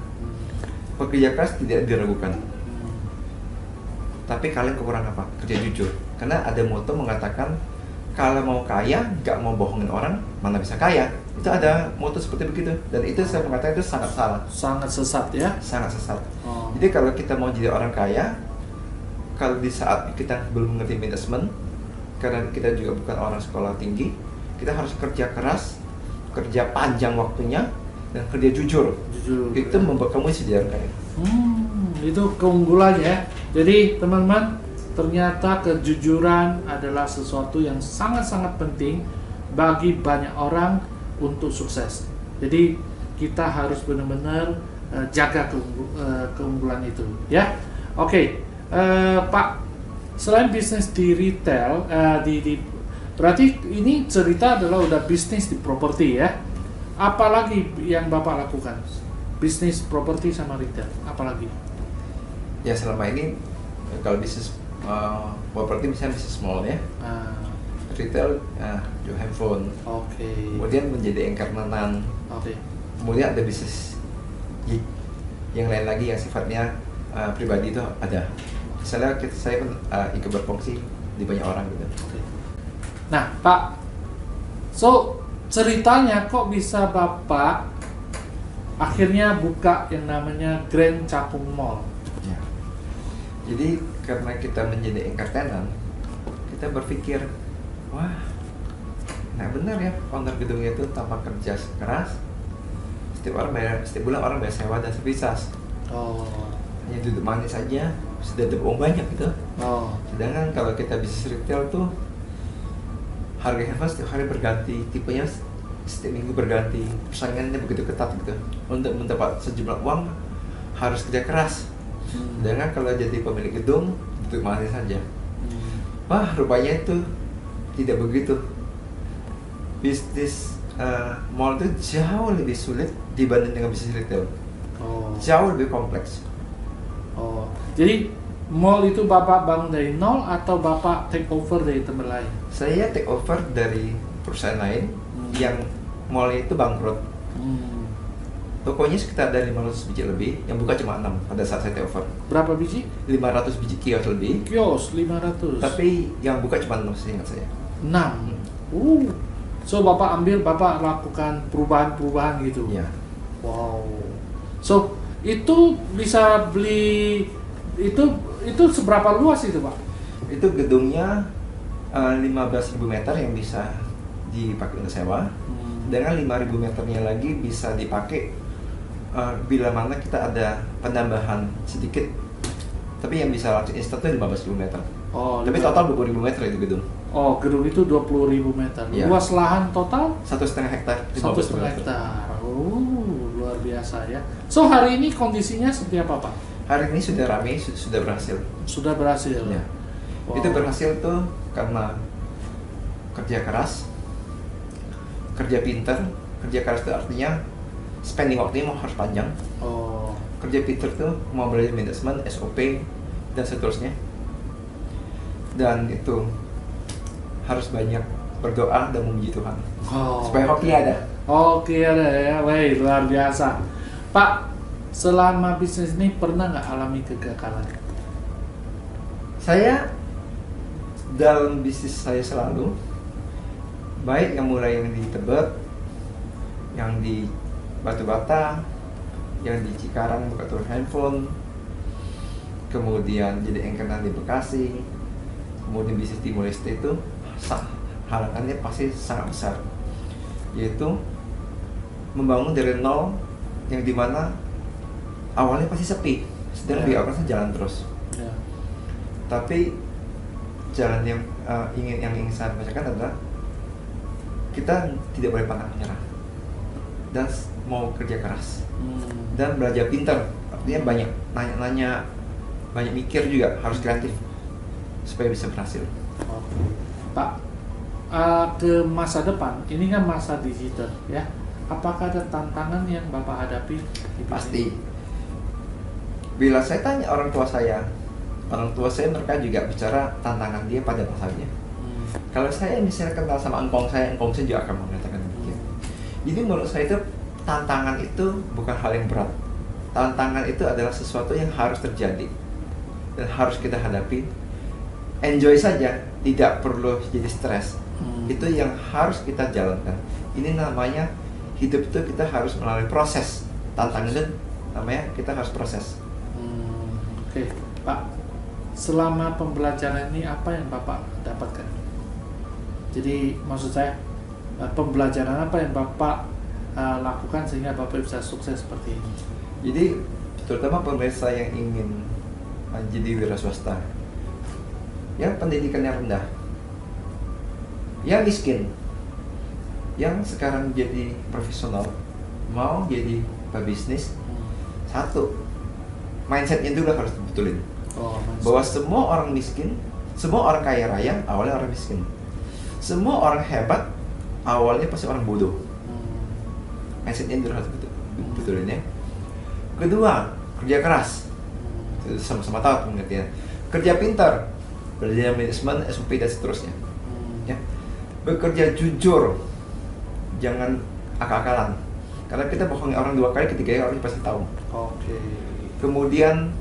Pekerja keras tidak diragukan. Tapi kalian kekurangan apa? Kerja jujur. Karena ada moto mengatakan, kalau mau kaya, nggak mau bohongin orang, mana bisa kaya. Itu ada moto seperti begitu. Dan itu saya mengatakan itu sangat salah. Sangat sesat ya? Sangat sesat. Jadi kalau kita mau jadi orang kaya, kalau di saat kita belum mengerti manajemen, karena kita juga bukan orang sekolah tinggi, kita harus kerja keras, kerja panjang waktunya dan kerja jujur. Itu membuat kamu sejarah kaya. Itu keunggulannya. Jadi teman-teman, ternyata kejujuran adalah sesuatu yang sangat-sangat penting bagi banyak orang untuk sukses. Jadi kita harus benar-benar jaga keunggulan itu, ya. Oke, Pak, selain bisnis di retail, berarti ini cerita adalah udah bisnis di properti, ya. Apalagi yang Bapak lakukan? Bisnis properti sama retail, apalagi? Ya selama ini kalau bisnis properti misalnya bisnis mall ya. Retail, jual handphone. Kemudian menjadi anchor nanan. Kemudian ada bisnis yang lain lagi yang sifatnya pribadi itu ada. Misalnya saya ikut berfungsi di banyak orang gitu. Nah, Pak, so ceritanya kok bisa Bapak akhirnya buka yang namanya Grand Cakung Mall? Ya. Jadi karena kita menjadi anchor tenant, kita berpikir, wah, nah benar ya, owner gedungnya itu tanpa kerja keras, setiap bulan orang bayar sewa dan servis. Hanya duduk manis saja, sudah dapat uang banyak gitu. Sedangkan kalau kita bisnis retail tuh, harga handphone setiap hari berganti, tipenya setiap minggu berganti, persaingannya begitu ketat gitu. Untuk mendapat sejumlah uang harus kerja keras. Sedangkan kalau jadi pemilik gedung, duduk manis saja. Wah, rupanya itu tidak begitu. Bisnis mall itu jauh lebih sulit dibanding dengan bisnis retail. Jauh lebih kompleks. Jadi mall itu Bapak bangun dari nol atau Bapak take over dari tempat lain? Saya take over dari perusahaan lain yang mall itu bangkrut. Tokonya sekitar ada 500 biji lebih, yang buka cuma 6 pada saat saya take over. Berapa biji? 500 biji kios lebih. Kios 500. Tapi yang buka cuma 6 seingat saya. 6. So Bapak lakukan perubahan-perubahan gitu. Ya. Wow. So itu bisa beli itu seberapa luas itu, Pak? Itu gedungnya 15.000 meter yang bisa dipakai untuk sewa. Dengan 5.000 meternya lagi bisa dipakai bila mana kita ada penambahan sedikit. Tapi yang bisa langsung instan itu 15.000 meter. Tapi total 20.000 meter itu gedung. Gedung itu 20.000 meter. Ya. Luas lahan total? 1,5 hektar. 1,5 hektar. Luar biasa ya. So hari ini kondisinya seperti apa, Pak? Hari ini sudah ramai, sudah berhasil. Sudah berhasil? Ya. Itu berhasil tuh karena kerja keras, kerja pintar. Kerja keras itu artinya spending waktunya harus panjang. Kerja pintar tuh mau belajar manajemen, SOP, dan seterusnya. Dan itu harus banyak berdoa dan memuji Tuhan supaya hoki ada. Hoki ada ya, wih luar biasa. Pak, selama bisnis ini pernah nggak alami kegagalan? Saya dalam bisnis saya selalu baik yang mulai yang di Tebet, yang di Batu Bata, yang di Cikarang buka toko handphone, kemudian jadi anchor di Bekasi, kemudian bisnis di Timor Leste itu halangannya pasti sangat besar, yaitu membangun dari nol yang dimana awalnya pasti sepi, sedang di awalnya jalan terus. Tapi jalan yang ingin saya bacakan adalah kita tidak boleh pantang menyerah dan mau kerja keras dan belajar pintar, artinya banyak nanya-nanya, banyak mikir juga, harus kreatif supaya bisa berhasil. Pak, ke masa depan, ini kan masa digital ya, apakah ada tantangan yang Bapak hadapi? Pasti. Bila saya tanya orang tua saya mereka juga bicara tantangan dia pada masanya. Kalau saya misalnya kenal sama engkong saya juga akan mengatakan demikian. Jadi menurut saya itu tantangan itu bukan hal yang berat. Tantangan itu adalah sesuatu yang harus terjadi dan harus kita hadapi. Enjoy saja, tidak perlu jadi stres. Itu yang harus kita jalankan. Ini namanya hidup itu kita harus melalui proses. Tantangan itu namanya kita harus proses. Oke, Pak. Selama pembelajaran ini apa yang Bapak dapatkan? Jadi maksud saya pembelajaran apa yang Bapak lakukan sehingga Bapak bisa sukses seperti ini? Jadi terutama pemirsa yang ingin jadi wira swasta, yang pendidikannya rendah, yang miskin, yang sekarang jadi profesional, mau jadi pebisnis, satu, mindsetnya dulu harus dibetulin. Bahwa semua orang miskin, semua orang kaya raya awalnya orang miskin. Semua orang hebat awalnya pasti orang bodoh. Mindsetnya dulu harus betulin ya. Kedua, kerja keras. Sama-sama tahu pengertian. Kerja pintar, belajar manajemen, SOP dan seterusnya. Ya. Bekerja jujur, jangan akal-akalan. Karena kita bohongi orang 2 kali, ketiganya orang pasti tahu. Oke. Kemudian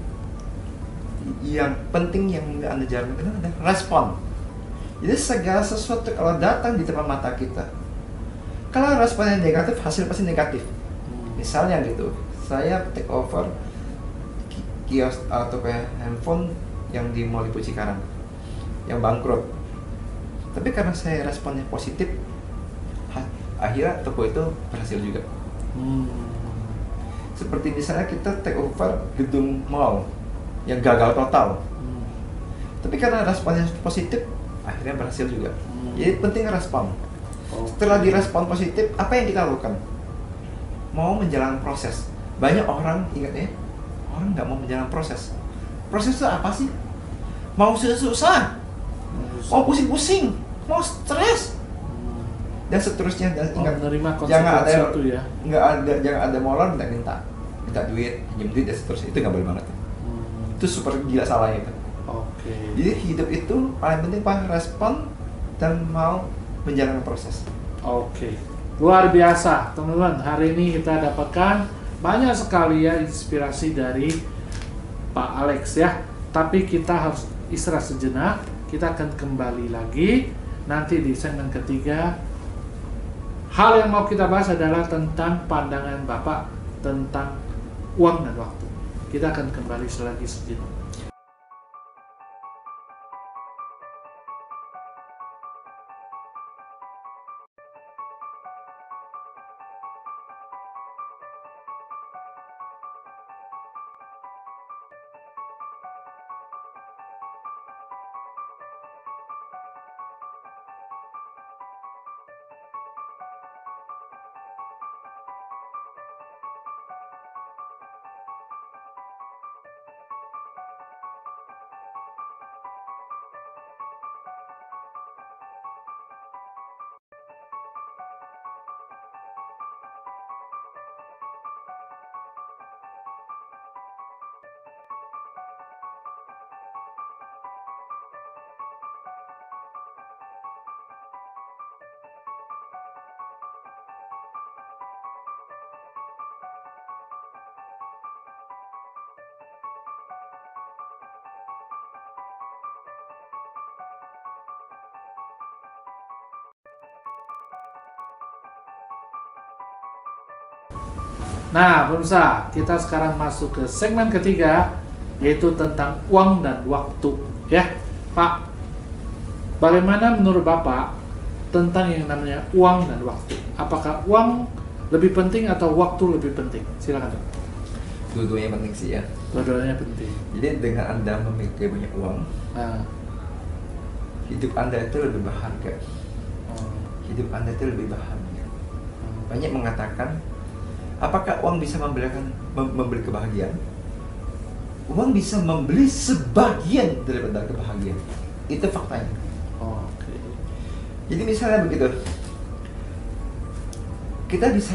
yang penting yang nggak Anda jarang kenal adalah respon. Jadi segala sesuatu kalau datang di depan mata kita, kalau responnya negatif, hasil pasti negatif. Misalnya gitu, saya take over kios atau kayak handphone yang di Mall Lipo Cikarang yang bangkrut. Tapi karena saya responnya positif, akhirnya toko itu berhasil juga. Seperti misalnya kita take over gedung mall yang gagal total. Tapi karena responnya positif, akhirnya berhasil juga. Jadi penting respon. Setelah direspon positif, apa yang kita lakukan? Mau menjalankan proses. Banyak orang, ingat ya, orang nggak mau menjalankan proses. Proses itu apa sih? Mau susah-susah, mau pusing-pusing, mau stres, dan seterusnya. Dan ingat, jangan ada itu ya. Jangan ada molor minta duit, pinjam duit dan seterusnya. Itu nggak boleh banget. Itu super gila salahnya itu. Jadi hidup itu paling penting respon dan mau menjalankan proses. Luar biasa teman-teman. Hari ini kita dapatkan banyak sekali ya inspirasi dari Pak Alex ya. Tapi kita harus istirahat sejenak. Kita akan kembali lagi nanti di segmen ketiga. Hal yang mau kita bahas adalah tentang pandangan Bapak tentang uang dan waktu. Kita akan kembali selagi sejenak. Nah, pemirsa, kita sekarang masuk ke segmen ketiga, yaitu tentang uang dan waktu. Ya, Pak, bagaimana menurut Bapak tentang yang namanya uang dan waktu? Apakah uang lebih penting atau waktu lebih penting? Silakan, Pak. Dua-duanya penting sih ya. Dua-duanya penting. Jadi dengan Anda memiliki banyak uang, hidup Anda itu lebih berharga. Hidup Anda itu lebih bahagia. Banyak mengatakan, apakah uang bisa membeli kebahagiaan? Uang bisa membeli sebagian daripada kebahagiaan. Itu faktanya. Jadi misalnya begitu, kita bisa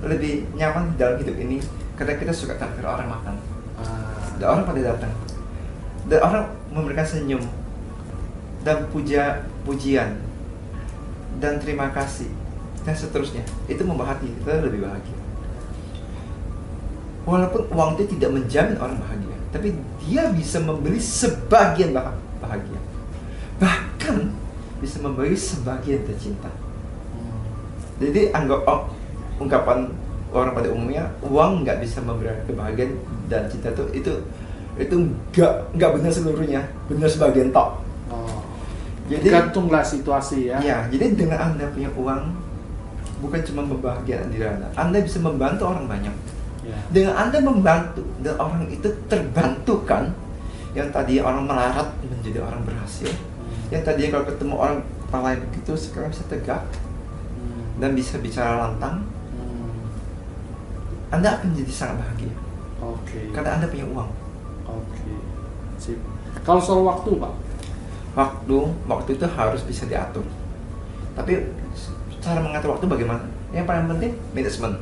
lebih nyaman dalam hidup ini karena kita suka traktir orang makan. Dan orang pada datang, dan orang memberikan senyum dan pujian dan terima kasih dan seterusnya. Itu membuat hati kita lebih bahagia. Walaupun uang itu tidak menjamin orang bahagia, tapi dia bisa membeli sebagian bahagia. Bahkan bisa memberi sebagian tercinta. Jadi ungkapan orang pada umumnya, uang nggak bisa memberikan kebahagiaan dan cinta itu nggak benar seluruhnya, benar sebagian tok. Jadi gantunglah situasi ya. Ya, jadi dengan Anda punya uang, bukan cuma membahagiakan diri Anda bisa membantu orang banyak. Ya. Dengan Anda membantu dan orang itu terbantukan, yang tadi orang melarat menjadi orang berhasil, yang tadinya kalau ketemu orang palai begitu sekarang bisa tegak dan bisa bicara lantang, Anda akan jadi sangat bahagia. Karena Anda punya uang. Sip. Kalau soal waktu, Pak? Waktu itu harus bisa diatur. Tapi cara mengatur waktu bagaimana? Yang paling penting manajemen.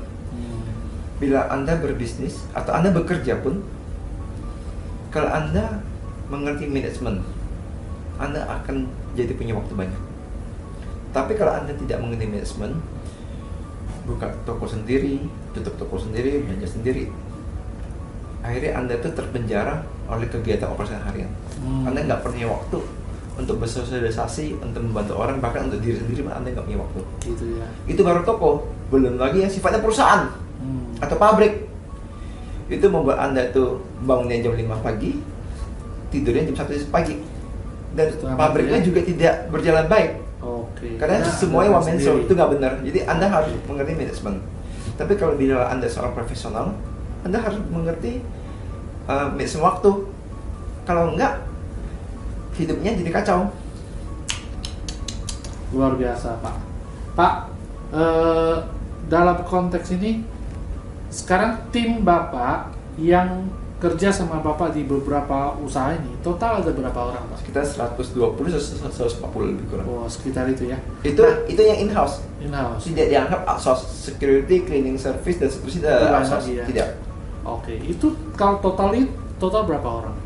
Bila Anda berbisnis atau Anda bekerja pun, kalau Anda mengerti manajemen, Anda akan jadi punya waktu banyak. Tapi kalau Anda tidak mengerti manajemen, buka toko sendiri, tutup toko sendiri, belanja sendiri, akhirnya Anda itu terpenjara oleh kegiatan operasi harian. Anda nggak punya waktu untuk bersosialisasi, untuk membantu orang, bahkan untuk diri sendiri Anda nggak punya waktu. Gitu ya. Itu baru toko, belum lagi yang sifatnya perusahaan atau pabrik. Itu membuat Anda itu bangunnya jam 5 pagi, tidurnya jam 1 pagi, dan pabriknya juga tidak berjalan baik. Karena semuanya one man show, itu nggak benar. Jadi Anda harus mengerti manajemen. Tapi kalau bila Anda seorang profesional, Anda harus mengerti manajemen waktu. Kalau enggak, hidupnya jadi kacau. Luar biasa, Pak. Pak, dalam konteks ini, sekarang tim Bapak yang kerja sama Bapak di beberapa usaha ini, total ada berapa orang, Pak? Sekitar 120-140 lebih kurang. Oh, sekitar itu ya? Itu yang in-house. In-house. Tidak dianggap outsource, security, cleaning service, dan seterusnya outsource. Ya? Tidak. Itu kalau total berapa orang?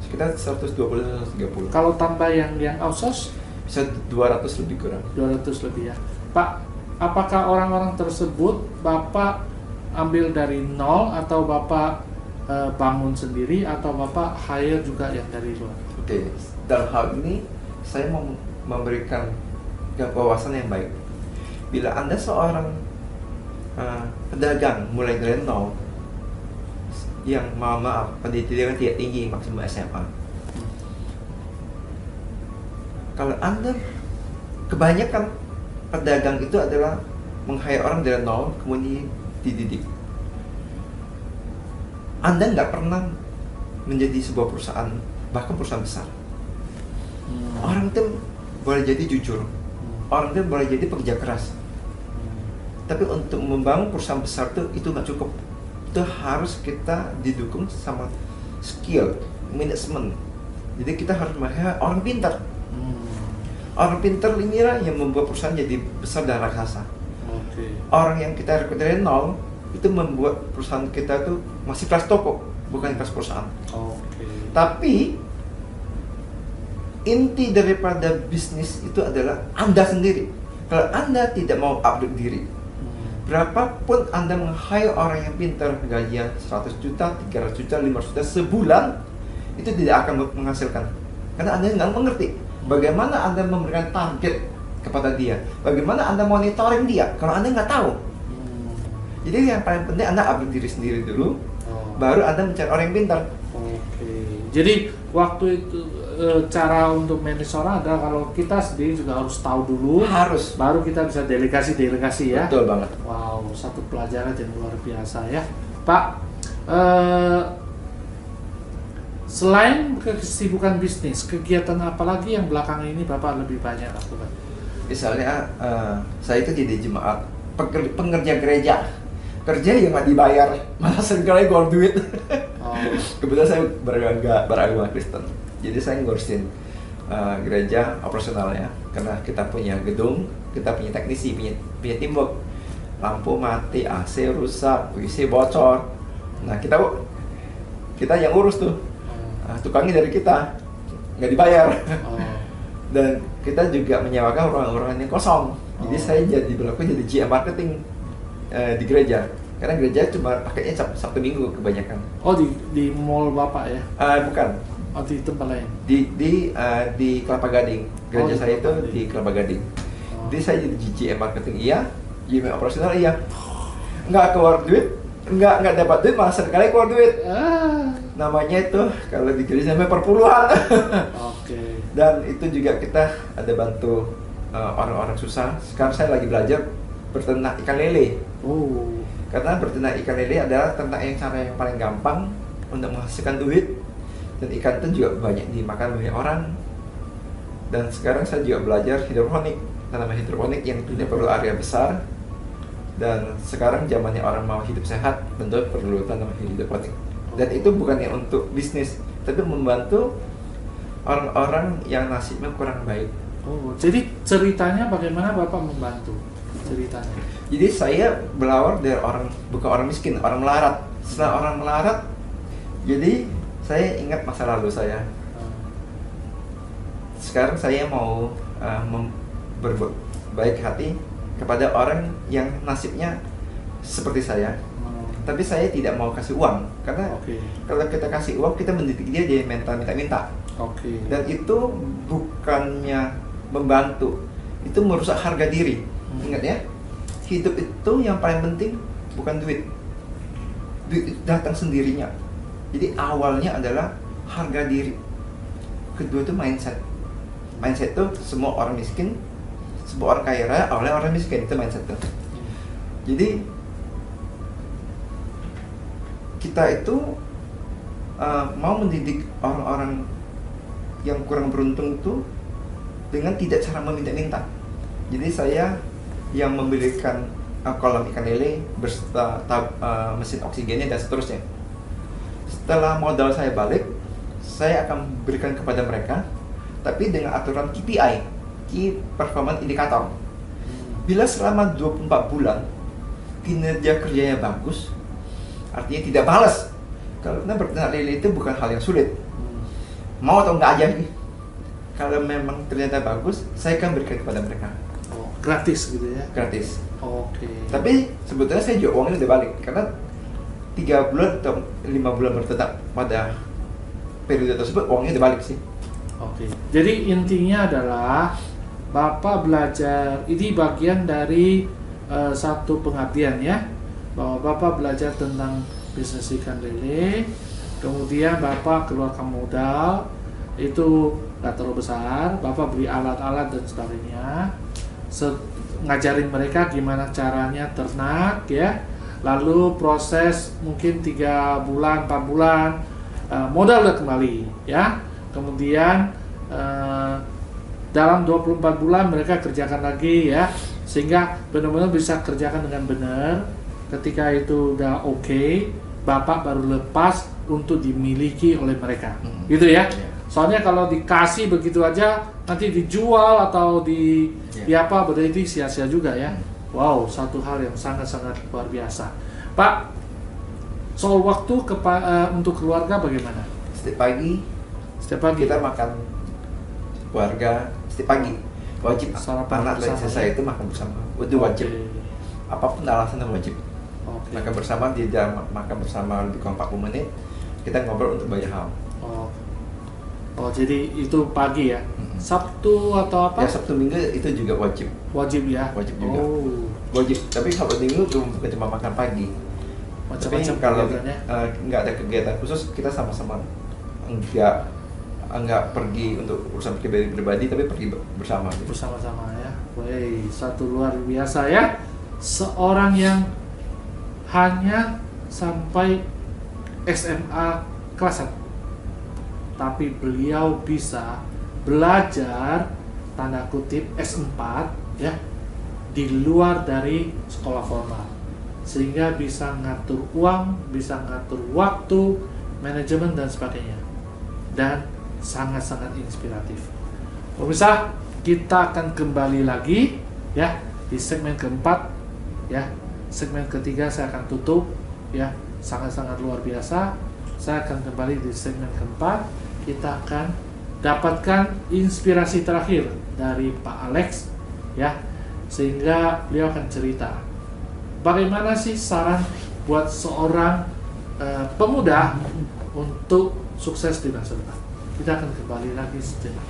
Sekitar 120-130. Kalau tambah yang outsource? Bisa 200 lebih kurang. 200 lebih ya. Pak, apakah orang-orang tersebut Bapak ambil dari nol atau Bapak bangun sendiri atau Bapak hire juga yang dari luar? Dalam hal ini saya mau memberikan wawasan yang baik. Bila Anda seorang pedagang mulai dari nol, yang maaf pendidikan tidak tinggi, maksimal SMA. Kalau Anda, kebanyakan pedagang itu adalah meng-hire orang dari nol kemudian dididik. Anda nggak pernah menjadi sebuah perusahaan, bahkan perusahaan besar. Orang itu boleh jadi jujur, orang itu boleh jadi pekerja keras. Tapi untuk membangun perusahaan besar itu nggak cukup. Itu harus kita didukung sama skill, manajemen. Jadi kita harus melihat orang pintar. Orang pintar inilah yang membuat perusahaan jadi besar dan raksasa. Orang yang kita rekrut dari nol itu membuat perusahaan kita tuh masih kelas toko, bukan kelas perusahaan. Tapi inti daripada bisnis itu adalah Anda sendiri. Kalau Anda tidak mau update diri, berapapun Anda meng-hire orang yang pintar, gajian 100 juta, 300 juta, 500 juta sebulan, itu tidak akan menghasilkan. Karena Anda nggak mengerti bagaimana Anda memberikan target kepada dia, bagaimana Anda monitoring dia, kalau Anda nggak tahu. Jadi yang paling penting Anda update diri sendiri dulu, baru Anda mencari orang yang pintar. Jadi waktu itu cara untuk manage orang adalah kalau kita sendiri juga harus tahu dulu, baru kita bisa delegasi ya. Betul banget. Wow, satu pelajaran yang luar biasa ya, Pak. Selain kesibukan bisnis, kegiatan apa lagi yang belakangan ini Bapak lebih banyak lakukan? Misalnya saya itu jadi jemaat, pengerja gereja. Kerja yang nggak dibayar, malah seringkali keluar duit. Kebetulan saya beragama Kristen, jadi saya ngurusin gereja operasionalnya. Karena kita punya gedung, kita punya teknisi, punya teamwork. Lampu mati, AC rusak, WC bocor. Nah kita yang urus tuh, tukangnya dari kita, nggak dibayar. Dan kita juga menyewakan ruangan-ruangan yang kosong. Jadi saya berlaku jadi GM marketing di gereja, karena gereja cuma pakainya Sabtu Minggu kebanyakan. Di mall Bapak ya? Bukan. Di tempat lain? Di Kelapa Gading. Gereja saya itu di Kelapa Gading. Jadi saya jadi GM marketing GM operasional nggak keluar duit, nggak dapat duit, malah sekali keluar duit. Namanya itu kalau di gereja sampai perpuluhan. Dan itu juga kita ada bantu orang-orang susah. Sekarang saya lagi belajar berternak ikan lele. Karena berternak ikan lele adalah ternak yang cara yang paling gampang untuk menghasilkan duit, dan ikan itu juga banyak dimakan banyak orang. Dan sekarang saya juga belajar hidroponik, tanaman hidroponik yang tidak perlu area besar. Dan sekarang zamannya orang mau hidup sehat, tentu perlu tanaman hidroponik. Dan itu bukannya untuk bisnis, tapi membantu orang-orang yang nasibnya kurang baik. Jadi ceritanya bagaimana Bapak membantu? Ceritanya. Jadi saya berawal dari bukan orang miskin, orang melarat. Setelah orang melarat, jadi saya ingat masa lalu saya. Sekarang saya mau berbuat baik hati kepada orang yang nasibnya seperti saya. Tapi saya tidak mau kasih uang, karena kalau kita kasih uang, kita mendidik dia mental minta-minta. Dan itu bukannya membantu, itu merusak harga diri. Ingat ya, hidup itu yang paling penting bukan duit. Duit itu datang sendirinya. Jadi awalnya adalah harga diri. Kedua itu mindset. Mindset itu semua orang miskin, semua orang kaya raya awalnya orang miskin, itu mindset itu. Jadi kita itu mau mendidik orang-orang yang kurang beruntung itu dengan tidak cara meminta-minta. Jadi saya yang memberikan kolam ikan lele beserta mesin oksigennya dan seterusnya. Setelah modal saya balik, saya akan berikan kepada mereka, tapi dengan aturan KPI, Key Performance Indicator. Bila selama 24 bulan kinerja kerjanya bagus, artinya tidak balas. Karena berternak lele itu bukan hal yang sulit. Mau atau enggak aja nih. Kalau memang ternyata bagus, saya akan berikan kepada mereka. Gratis gitu ya? Gratis. Tapi sebetulnya saya juga uangnya udah balik, karena 3 bulan atau 5 bulan berternak pada periode tersebut uangnya udah balik sih. Jadi intinya adalah Bapak belajar, ini bagian dari satu pengabdian ya, bahwa Bapak belajar tentang bisnis ikan lele, kemudian Bapak keluarkan modal, itu nggak terlalu besar, Bapak beli alat-alat dan sebagainya, ngajarin mereka gimana caranya ternak ya, lalu proses mungkin 3 bulan, 4 bulan, modal udah kembali ya, kemudian dalam 24 bulan mereka kerjakan lagi ya, sehingga benar-benar bisa kerjakan dengan benar. Ketika itu udah oke, Bapak baru lepas untuk dimiliki oleh mereka, gitu ya. Soalnya kalau dikasih begitu aja, nanti dijual atau di apa, berarti sia-sia juga ya. Wow, satu hal yang sangat-sangat luar biasa. Pak, soal waktu untuk keluarga bagaimana? Setiap pagi kita makan keluarga, setiap pagi wajib sarapan anak dan saya itu makan bersama. Itu wajib. Apapun alasannya wajib. Makan bersama, di dalam makan bersama lebih kurang 40 menit, kita ngobrol untuk banyak hal. Jadi itu pagi ya? Sabtu atau apa? Ya, Sabtu Minggu itu juga wajib. Wajib ya? Wajib juga. Wajib, tapi Sabtu Minggu bukan cuma makan pagi. Macam-macam kalau nggak ada kegiatan khusus, kita sama-sama enggak pergi untuk urusan pribadi, tapi pergi bersama. Bersama-sama ya. Woi, satu luar biasa ya. Seorang yang hanya sampai SMA kelas 1, tapi beliau bisa belajar tanda kutip S4 ya, di luar dari sekolah formal, sehingga bisa ngatur uang, bisa ngatur waktu, manajemen dan sebagainya, dan sangat-sangat inspiratif. Pemirsa, kita akan kembali lagi ya di segmen keempat ya. Segmen ketiga saya akan tutup ya, sangat-sangat luar biasa. Saya akan kembali di segmen keempat. Kita akan dapatkan inspirasi terakhir dari Pak Alex ya, sehingga beliau akan cerita bagaimana sih saran buat seorang pemuda untuk sukses di masa depan. Kita akan kembali lagi sejenak.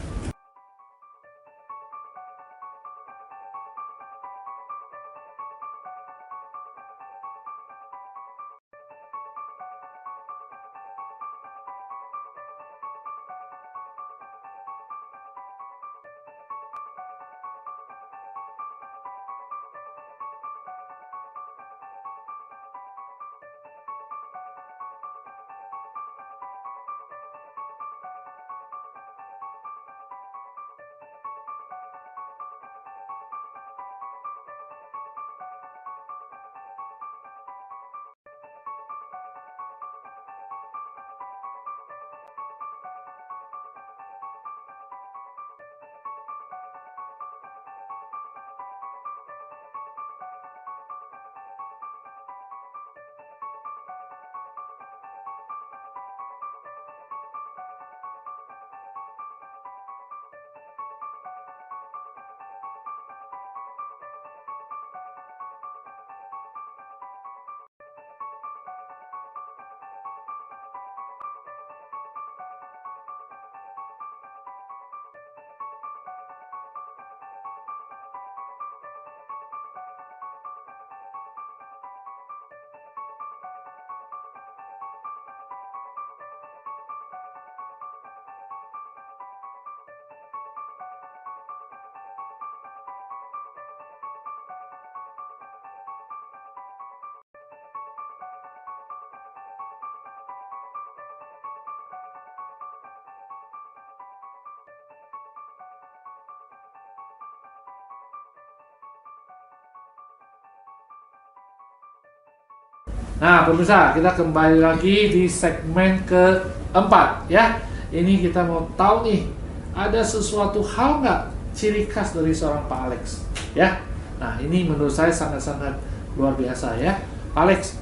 Nah, pemirsa, kita kembali lagi di segmen keempat ya. Ini kita mau tahu nih, ada sesuatu hal nggak ciri khas dari seorang Pak Alex ya. Nah, ini menurut saya sangat-sangat luar biasa ya. Pak Alex,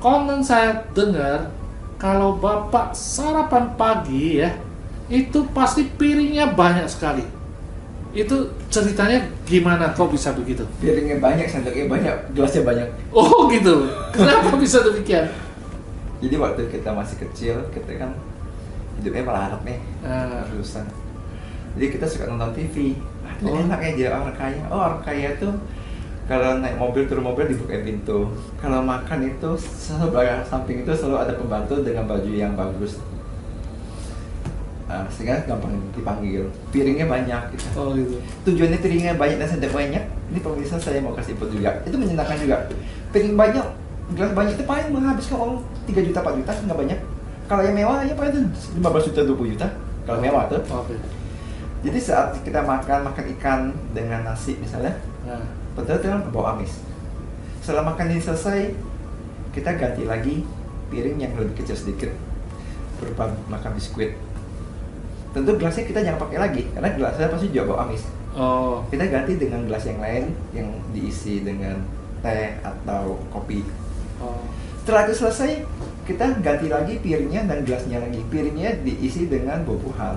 konon saya dengar kalau Bapak sarapan pagi ya, itu pasti piringnya banyak sekali. Itu ceritanya gimana kok bisa begitu? Piringnya banyak, sendoknya banyak, gelasnya banyak. Oh gitu. Kenapa bisa demikian? Jadi waktu kita masih kecil, kita kan hidupnya melarat nih, susah. Jadi kita suka nonton TV. Enak ya jadi orang kaya. Oh, orang kaya tuh kalau naik mobil, turun mobil dibukain pintu. Kalau makan itu selalu samping itu selalu ada pembantu dengan baju yang bagus. Sehingga gampang dipanggil. Piringnya banyak gitu. Oh gitu. Tujuannya piringnya banyak dan sendok banyak. Ini pemirsa saya mau kasih input juga. Itu menyenangkan juga. Piring banyak, gelas banyak itu paling menghabiskan uang 3 juta 4 juta nggak banyak. Kalau yang mewah ya paling 15 juta 20 juta. Kalau mewah tuh. Okay. Jadi saat kita makan ikan dengan nasi misalnya, betul kan bau amis. Setelah makan ini selesai, kita ganti lagi piring yang lebih kecil sedikit berupa makan biskuit. Tentu gelasnya kita jangan pakai lagi karena gelasnya pasti juga bau amis. Kita ganti dengan gelas yang lain yang diisi dengan teh atau kopi. Setelah itu selesai, kita ganti lagi piringnya dan gelasnya lagi. Piringnya diisi dengan buah-buahan.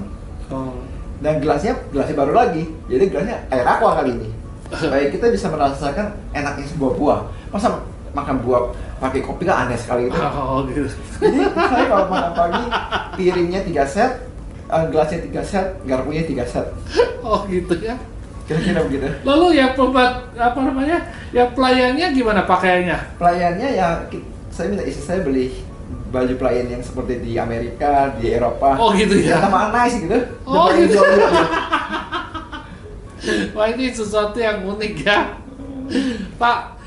Dan gelasnya baru lagi. Jadi gelasnya air aqua kali ini. Supaya kita bisa merasakan enaknya sebuah buah. Masa makan buah pakai kopi kan aneh sekali gitu. Gitu. Jadi saya kalau makan pagi piringnya 3 set, gelasnya 3 set, garpunya 3 set. Oh gitu ya. Kira-kira begitu. Lalu ya ya pelayannya gimana pakaiannya? Pelayannya ya saya minta istri saya beli baju pelayan yang seperti di Amerika, di Eropa. Oh gitu ya. Sama nice gitu. Oh gitu. Wah ini sesuatu yang unik ya, Pak.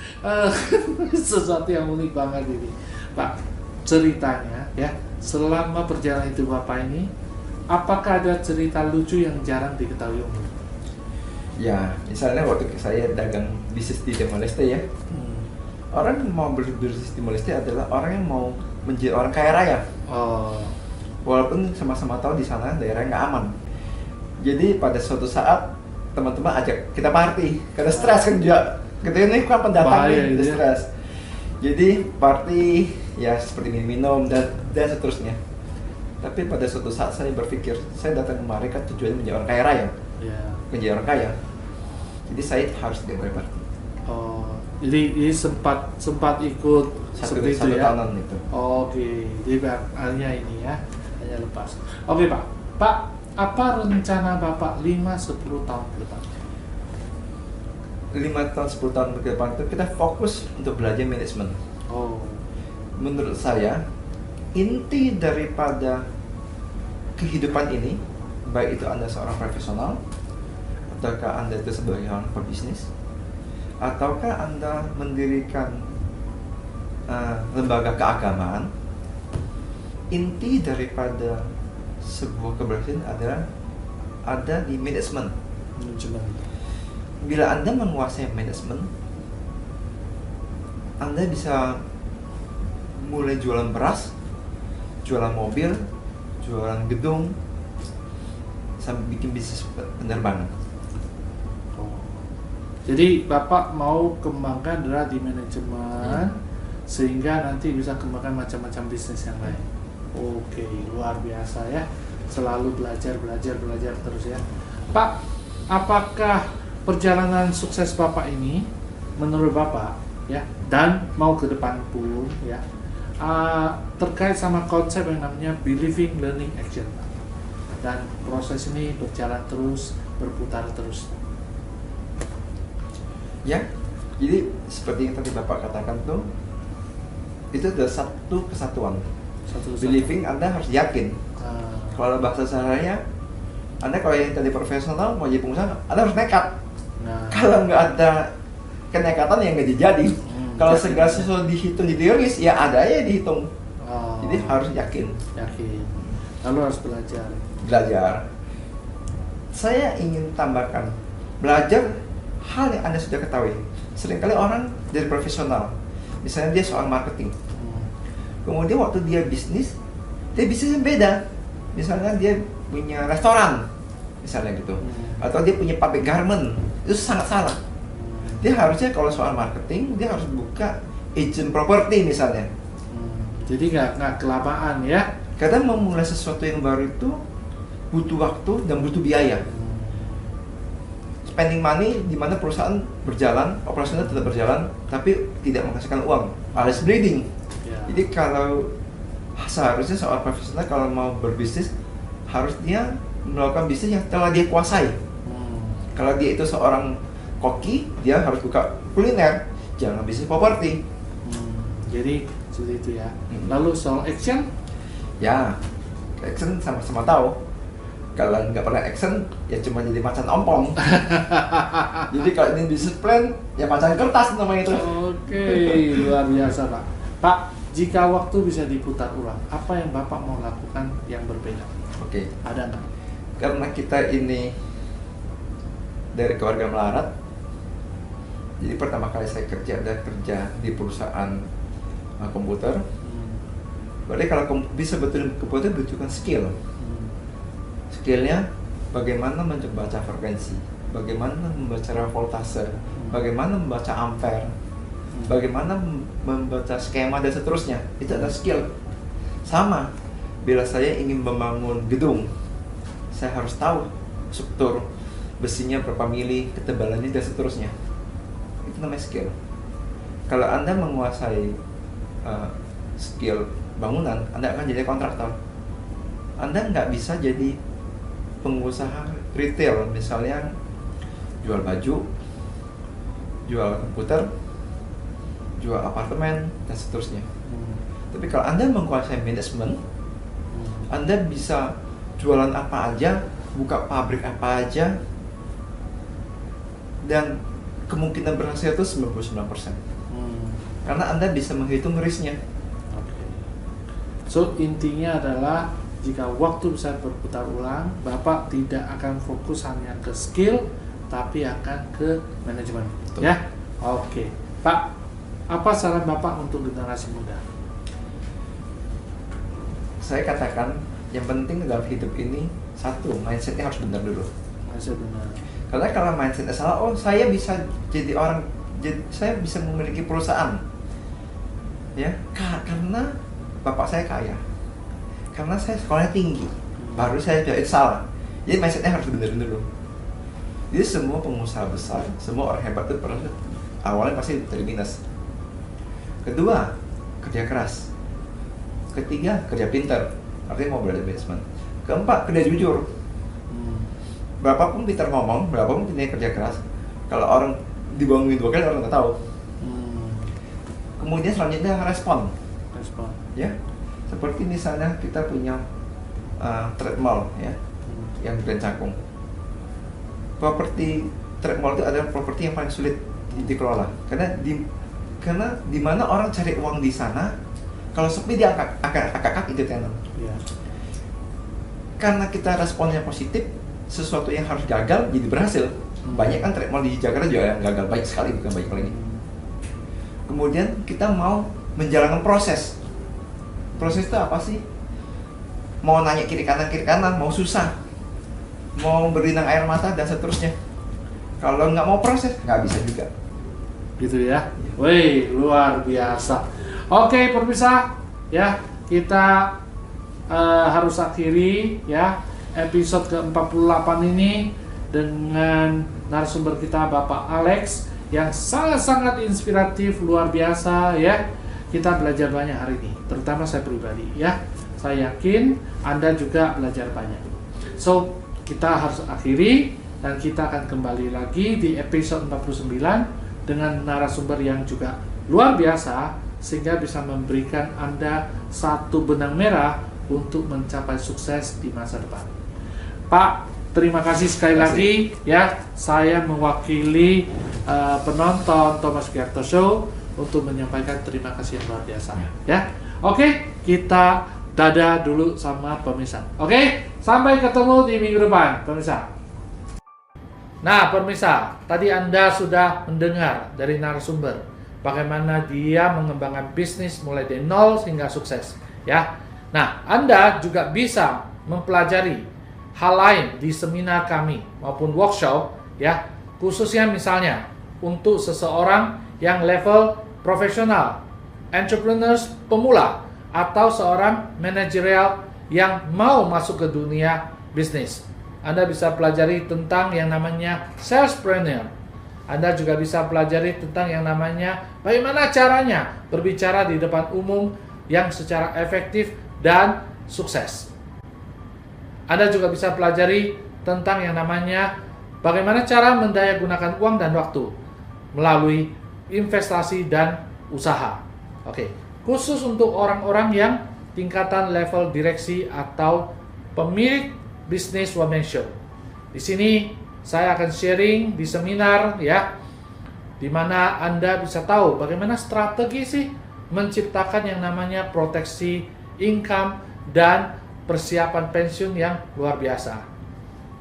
Sesuatu yang unik banget ini, Pak. Ceritanya ya, selama perjalanan hidup Bapak ini, apakah ada cerita lucu yang jarang diketahui umum? Ya, misalnya waktu saya dagang bisnis di Timor Leste ya, orang yang mau berbisnis di Timor Leste adalah orang yang mau menjadi orang kaya raya. Walaupun sama-sama tahu di sana daerahnya nggak aman. Jadi pada suatu saat teman-teman ajak kita party karena stres kan juga. Kita ini kan pendatang nih, stres. Jadi party ya seperti minum dan seterusnya. Tapi pada suatu saat saya berpikir, saya datang kemari kan tujuannya menjadi orang kaya raya, menjadi orang kaya. Jadi saya harus tidak boleh party. Jadi sempat ikut satu itu ya? Tahunan itu. Oke, jadi hanya ini ya, hanya lepas. Oke Pak, apa rencana Bapak 5-10 tahun ke depan? 5 tahun 10 tahun ke depan itu kita fokus untuk belajar manajemen. Menurut saya inti daripada kehidupan ini, baik itu Anda seorang profesional ataukah Anda itu sebagai orang pebisnis ataukah Anda mendirikan lembaga keagamaan, inti daripada sebuah keberhasilan adalah ada di manajemen. Bila Anda menguasai manajemen, Anda bisa mulai jualan beras, jualan mobil, jualan gedung, sampai bikin bisnis penerbangan. Jadi Bapak mau kembangkan adalah di manajemen, sehingga nanti bisa kembangkan macam-macam bisnis yang lain. Oke, luar biasa ya. Selalu belajar terus ya. Pak, apakah perjalanan sukses Bapak ini menurut Bapak ya, dan mau ke depan pun ya, terkait sama konsep yang namanya believing, learning, action, dan proses ini berjalan terus, berputar terus ya. Jadi seperti yang tadi Bapak katakan tuh, itu adalah satu kesatuan. Believing, Anda harus yakin. Kalau bahasa saya, Anda kalau yang tadi profesional mau jadi pengusaha, Anda harus nekat. Kalau nggak ada kenekatan ya nggak jadi. Kalau segala sesuatu dihitung di teoris, ya ada ya dihitung. Jadi harus yakin. Lalu harus belajar. Saya ingin tambahkan, belajar hal yang Anda sudah ketahui. Seringkali orang dari profesional, misalnya dia soal marketing, Kemudian waktu dia bisnisnya beda. Misalnya dia punya restoran, misalnya gitu, atau dia punya pabrik garment, itu sangat salah. Dia harusnya kalau soal marketing, dia harus buka agent property misalnya. Jadi nggak kelamaan ya? Kadang memulai sesuatu yang baru itu butuh waktu dan butuh biaya. Spending money di mana perusahaan berjalan, operasional tetap berjalan, tapi tidak menghasilkan uang, alias bleeding. Jadi kalau seharusnya seorang profesional kalau mau berbisnis harus dia melakukan bisnis yang telah dia kuasai. Kalau dia itu seorang koki, dia harus buka kuliner, jangan bisnis properti. Jadi seperti itu ya. Lalu soal action? Ya, action sama-sama tahu. Kalau nggak pernah action, ya cuma jadi macan ompong. Jadi kalau ini bisnis plan, ya macan kertas namanya itu. Oke, luar biasa Pak. Pak, jika waktu bisa diputar ulang, apa yang Bapak mau lakukan yang berbeda? Oke. Ada nggak? Karena kita ini dari keluarga melarat, jadi pertama kali saya kerja di perusahaan komputer. Berarti kalau bisa betulin komputer butuhkan skill. Skillnya bagaimana membaca frekuensi, bagaimana membaca voltase, bagaimana membaca ampere, bagaimana membaca skema dan seterusnya. Itu adalah skill. Sama, bila saya ingin membangun gedung, saya harus tahu struktur besinya berapa mili, ketebalannya dan seterusnya. Itu namanya skill. Kalau Anda menguasai skill bangunan, Anda akan jadi kontraktor. Anda nggak bisa jadi pengusaha retail, misalnya jual baju, jual komputer, jual apartemen, dan seterusnya. Tapi kalau Anda menguasai manajemen, Anda bisa jualan apa aja, buka pabrik apa aja, dan kemungkinan berhasil itu 99%. Karena Anda bisa menghitung risknya. So intinya adalah jika waktu bisa berputar ulang, Bapak tidak akan fokus hanya ke skill, tapi akan ke manajemen. Betul. Ya, oke. Pak, apa saran Bapak untuk generasi muda? Saya katakan yang penting dalam hidup ini satu, mindsetnya harus benar dulu. Mindset benar. Karena kalau mindsetnya salah, saya bisa jadi saya bisa memiliki perusahaan, ya, karena bapak saya kaya, karena saya sekolahnya tinggi, baru saya itu salah. Jadi mindsetnya harus benar dulu. Jadi semua pengusaha besar, semua orang hebat itu awalnya pasti dari minus. Kedua, kerja keras. Ketiga, kerja pintar, artinya mau belajar manajemen. Keempat, kerja jujur. Berapapun pintar ngomong, berapapun pintar kerja keras, kalau orang dibangunin 2 kali orang nggak tahu. Kemudian selanjutnya respon. Ya, seperti misalnya kita punya trade mall, ya, yang Grand Cakung. Properti trade mall itu adalah properti yang paling sulit dikelola, karena di mana orang cari uang di sana, kalau sepi dia akak itu tenant. Ya. Karena kita responnya positif, sesuatu yang harus gagal jadi berhasil. Banyak kan trade mall di Jakarta juga yang gagal baik sekali, bukan baik lagi. Kemudian kita mau menjalankan proses. Proses itu apa sih? Mau nanya kiri kanan, mau susah, mau berinang air mata dan seterusnya. Kalau nggak mau proses, nggak bisa juga. Gitu ya. Wih, luar biasa. Oke, pemirsa, ya kita harus akhiri ya episode ke-48 ini dengan narasumber kita Bapak Alex yang sangat-sangat inspiratif, luar biasa ya. Kita belajar banyak hari ini, terutama saya pribadi ya. Saya yakin Anda juga belajar banyak. So, kita harus akhiri dan kita akan kembali lagi di episode 49 dengan narasumber yang juga luar biasa sehingga bisa memberikan Anda satu benang merah untuk mencapai sukses di masa depan. Pak, terima kasih sekali lagi ya. Saya mewakili penonton Thomas Sugiarto Show untuk menyampaikan terima kasih yang luar biasa ya. Oke, kita dadah dulu sama pemirsa. Oke, sampai ketemu di minggu depan pemirsa. Nah pemirsa, tadi Anda sudah mendengar dari narasumber bagaimana dia mengembangkan bisnis mulai dari nol hingga sukses, ya. Nah, Anda juga bisa mempelajari hal lain di seminar kami maupun workshop, ya, khususnya misalnya untuk seseorang yang level profesional, entrepreneurs pemula, atau seorang manajerial yang mau masuk ke dunia bisnis. Anda bisa pelajari tentang yang namanya salespreneur. Anda juga bisa pelajari tentang yang namanya bagaimana caranya berbicara di depan umum yang secara efektif dan sukses. Anda juga bisa pelajari tentang yang namanya bagaimana cara mendayagunakan uang dan waktu melalui investasi dan usaha. Oke, khusus untuk orang-orang yang tingkatan level direksi atau pemilik bisnis one man show. Di sini saya akan sharing di seminar, ya, di mana Anda bisa tahu bagaimana strategi sih menciptakan yang namanya proteksi income dan persiapan pensiun yang luar biasa.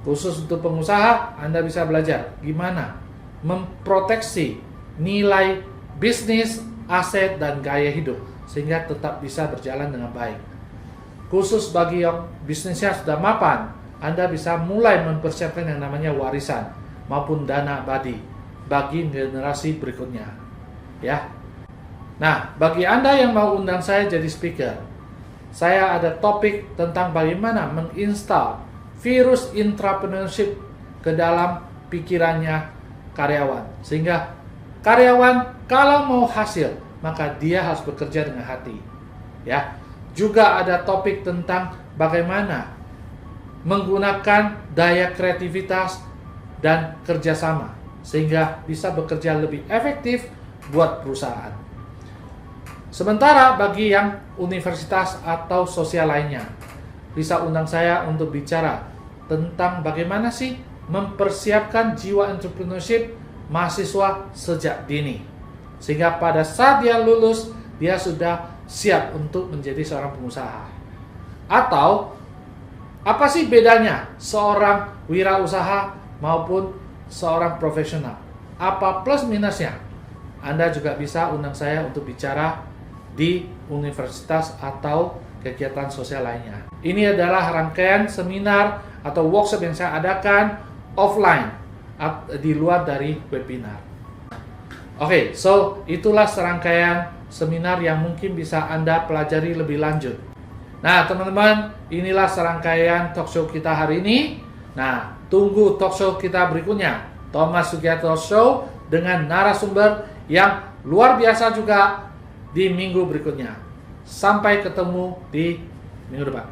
Khusus untuk pengusaha, Anda bisa belajar gimana memproteksi nilai bisnis, aset, dan gaya hidup sehingga tetap bisa berjalan dengan baik. Khusus bagi yang bisnisnya sudah mapan, Anda bisa mulai mempersiapkan yang namanya warisan maupun dana abadi bagi generasi berikutnya, ya. Nah, bagi Anda yang mau undang saya jadi speaker, saya ada topik tentang bagaimana menginstal virus entrepreneurship ke dalam pikirannya karyawan, sehingga karyawan kalau mau hasil maka dia harus bekerja dengan hati, ya. Juga ada topik tentang bagaimana menggunakan daya kreativitas dan kerjasama sehingga bisa bekerja lebih efektif buat perusahaan. Sementara bagi yang universitas atau sosial lainnya, bisa undang saya untuk bicara tentang bagaimana sih mempersiapkan jiwa entrepreneurship mahasiswa sejak dini, sehingga pada saat dia lulus, dia sudah siap untuk menjadi seorang pengusaha. Atau apa sih bedanya seorang wirausaha maupun seorang profesional? Apa plus minusnya? Anda juga bisa undang saya untuk bicara di universitas atau kegiatan sosial lainnya. Ini adalah rangkaian seminar atau workshop yang saya adakan offline di luar dari webinar. Oke, so itulah serangkaian seminar yang mungkin bisa Anda pelajari lebih lanjut. Nah, teman-teman, inilah serangkaian talkshow kita hari ini. Nah, tunggu talkshow kita berikutnya, Thomas Sugiarto Show, dengan narasumber yang luar biasa juga di minggu berikutnya. Sampai ketemu di minggu depan.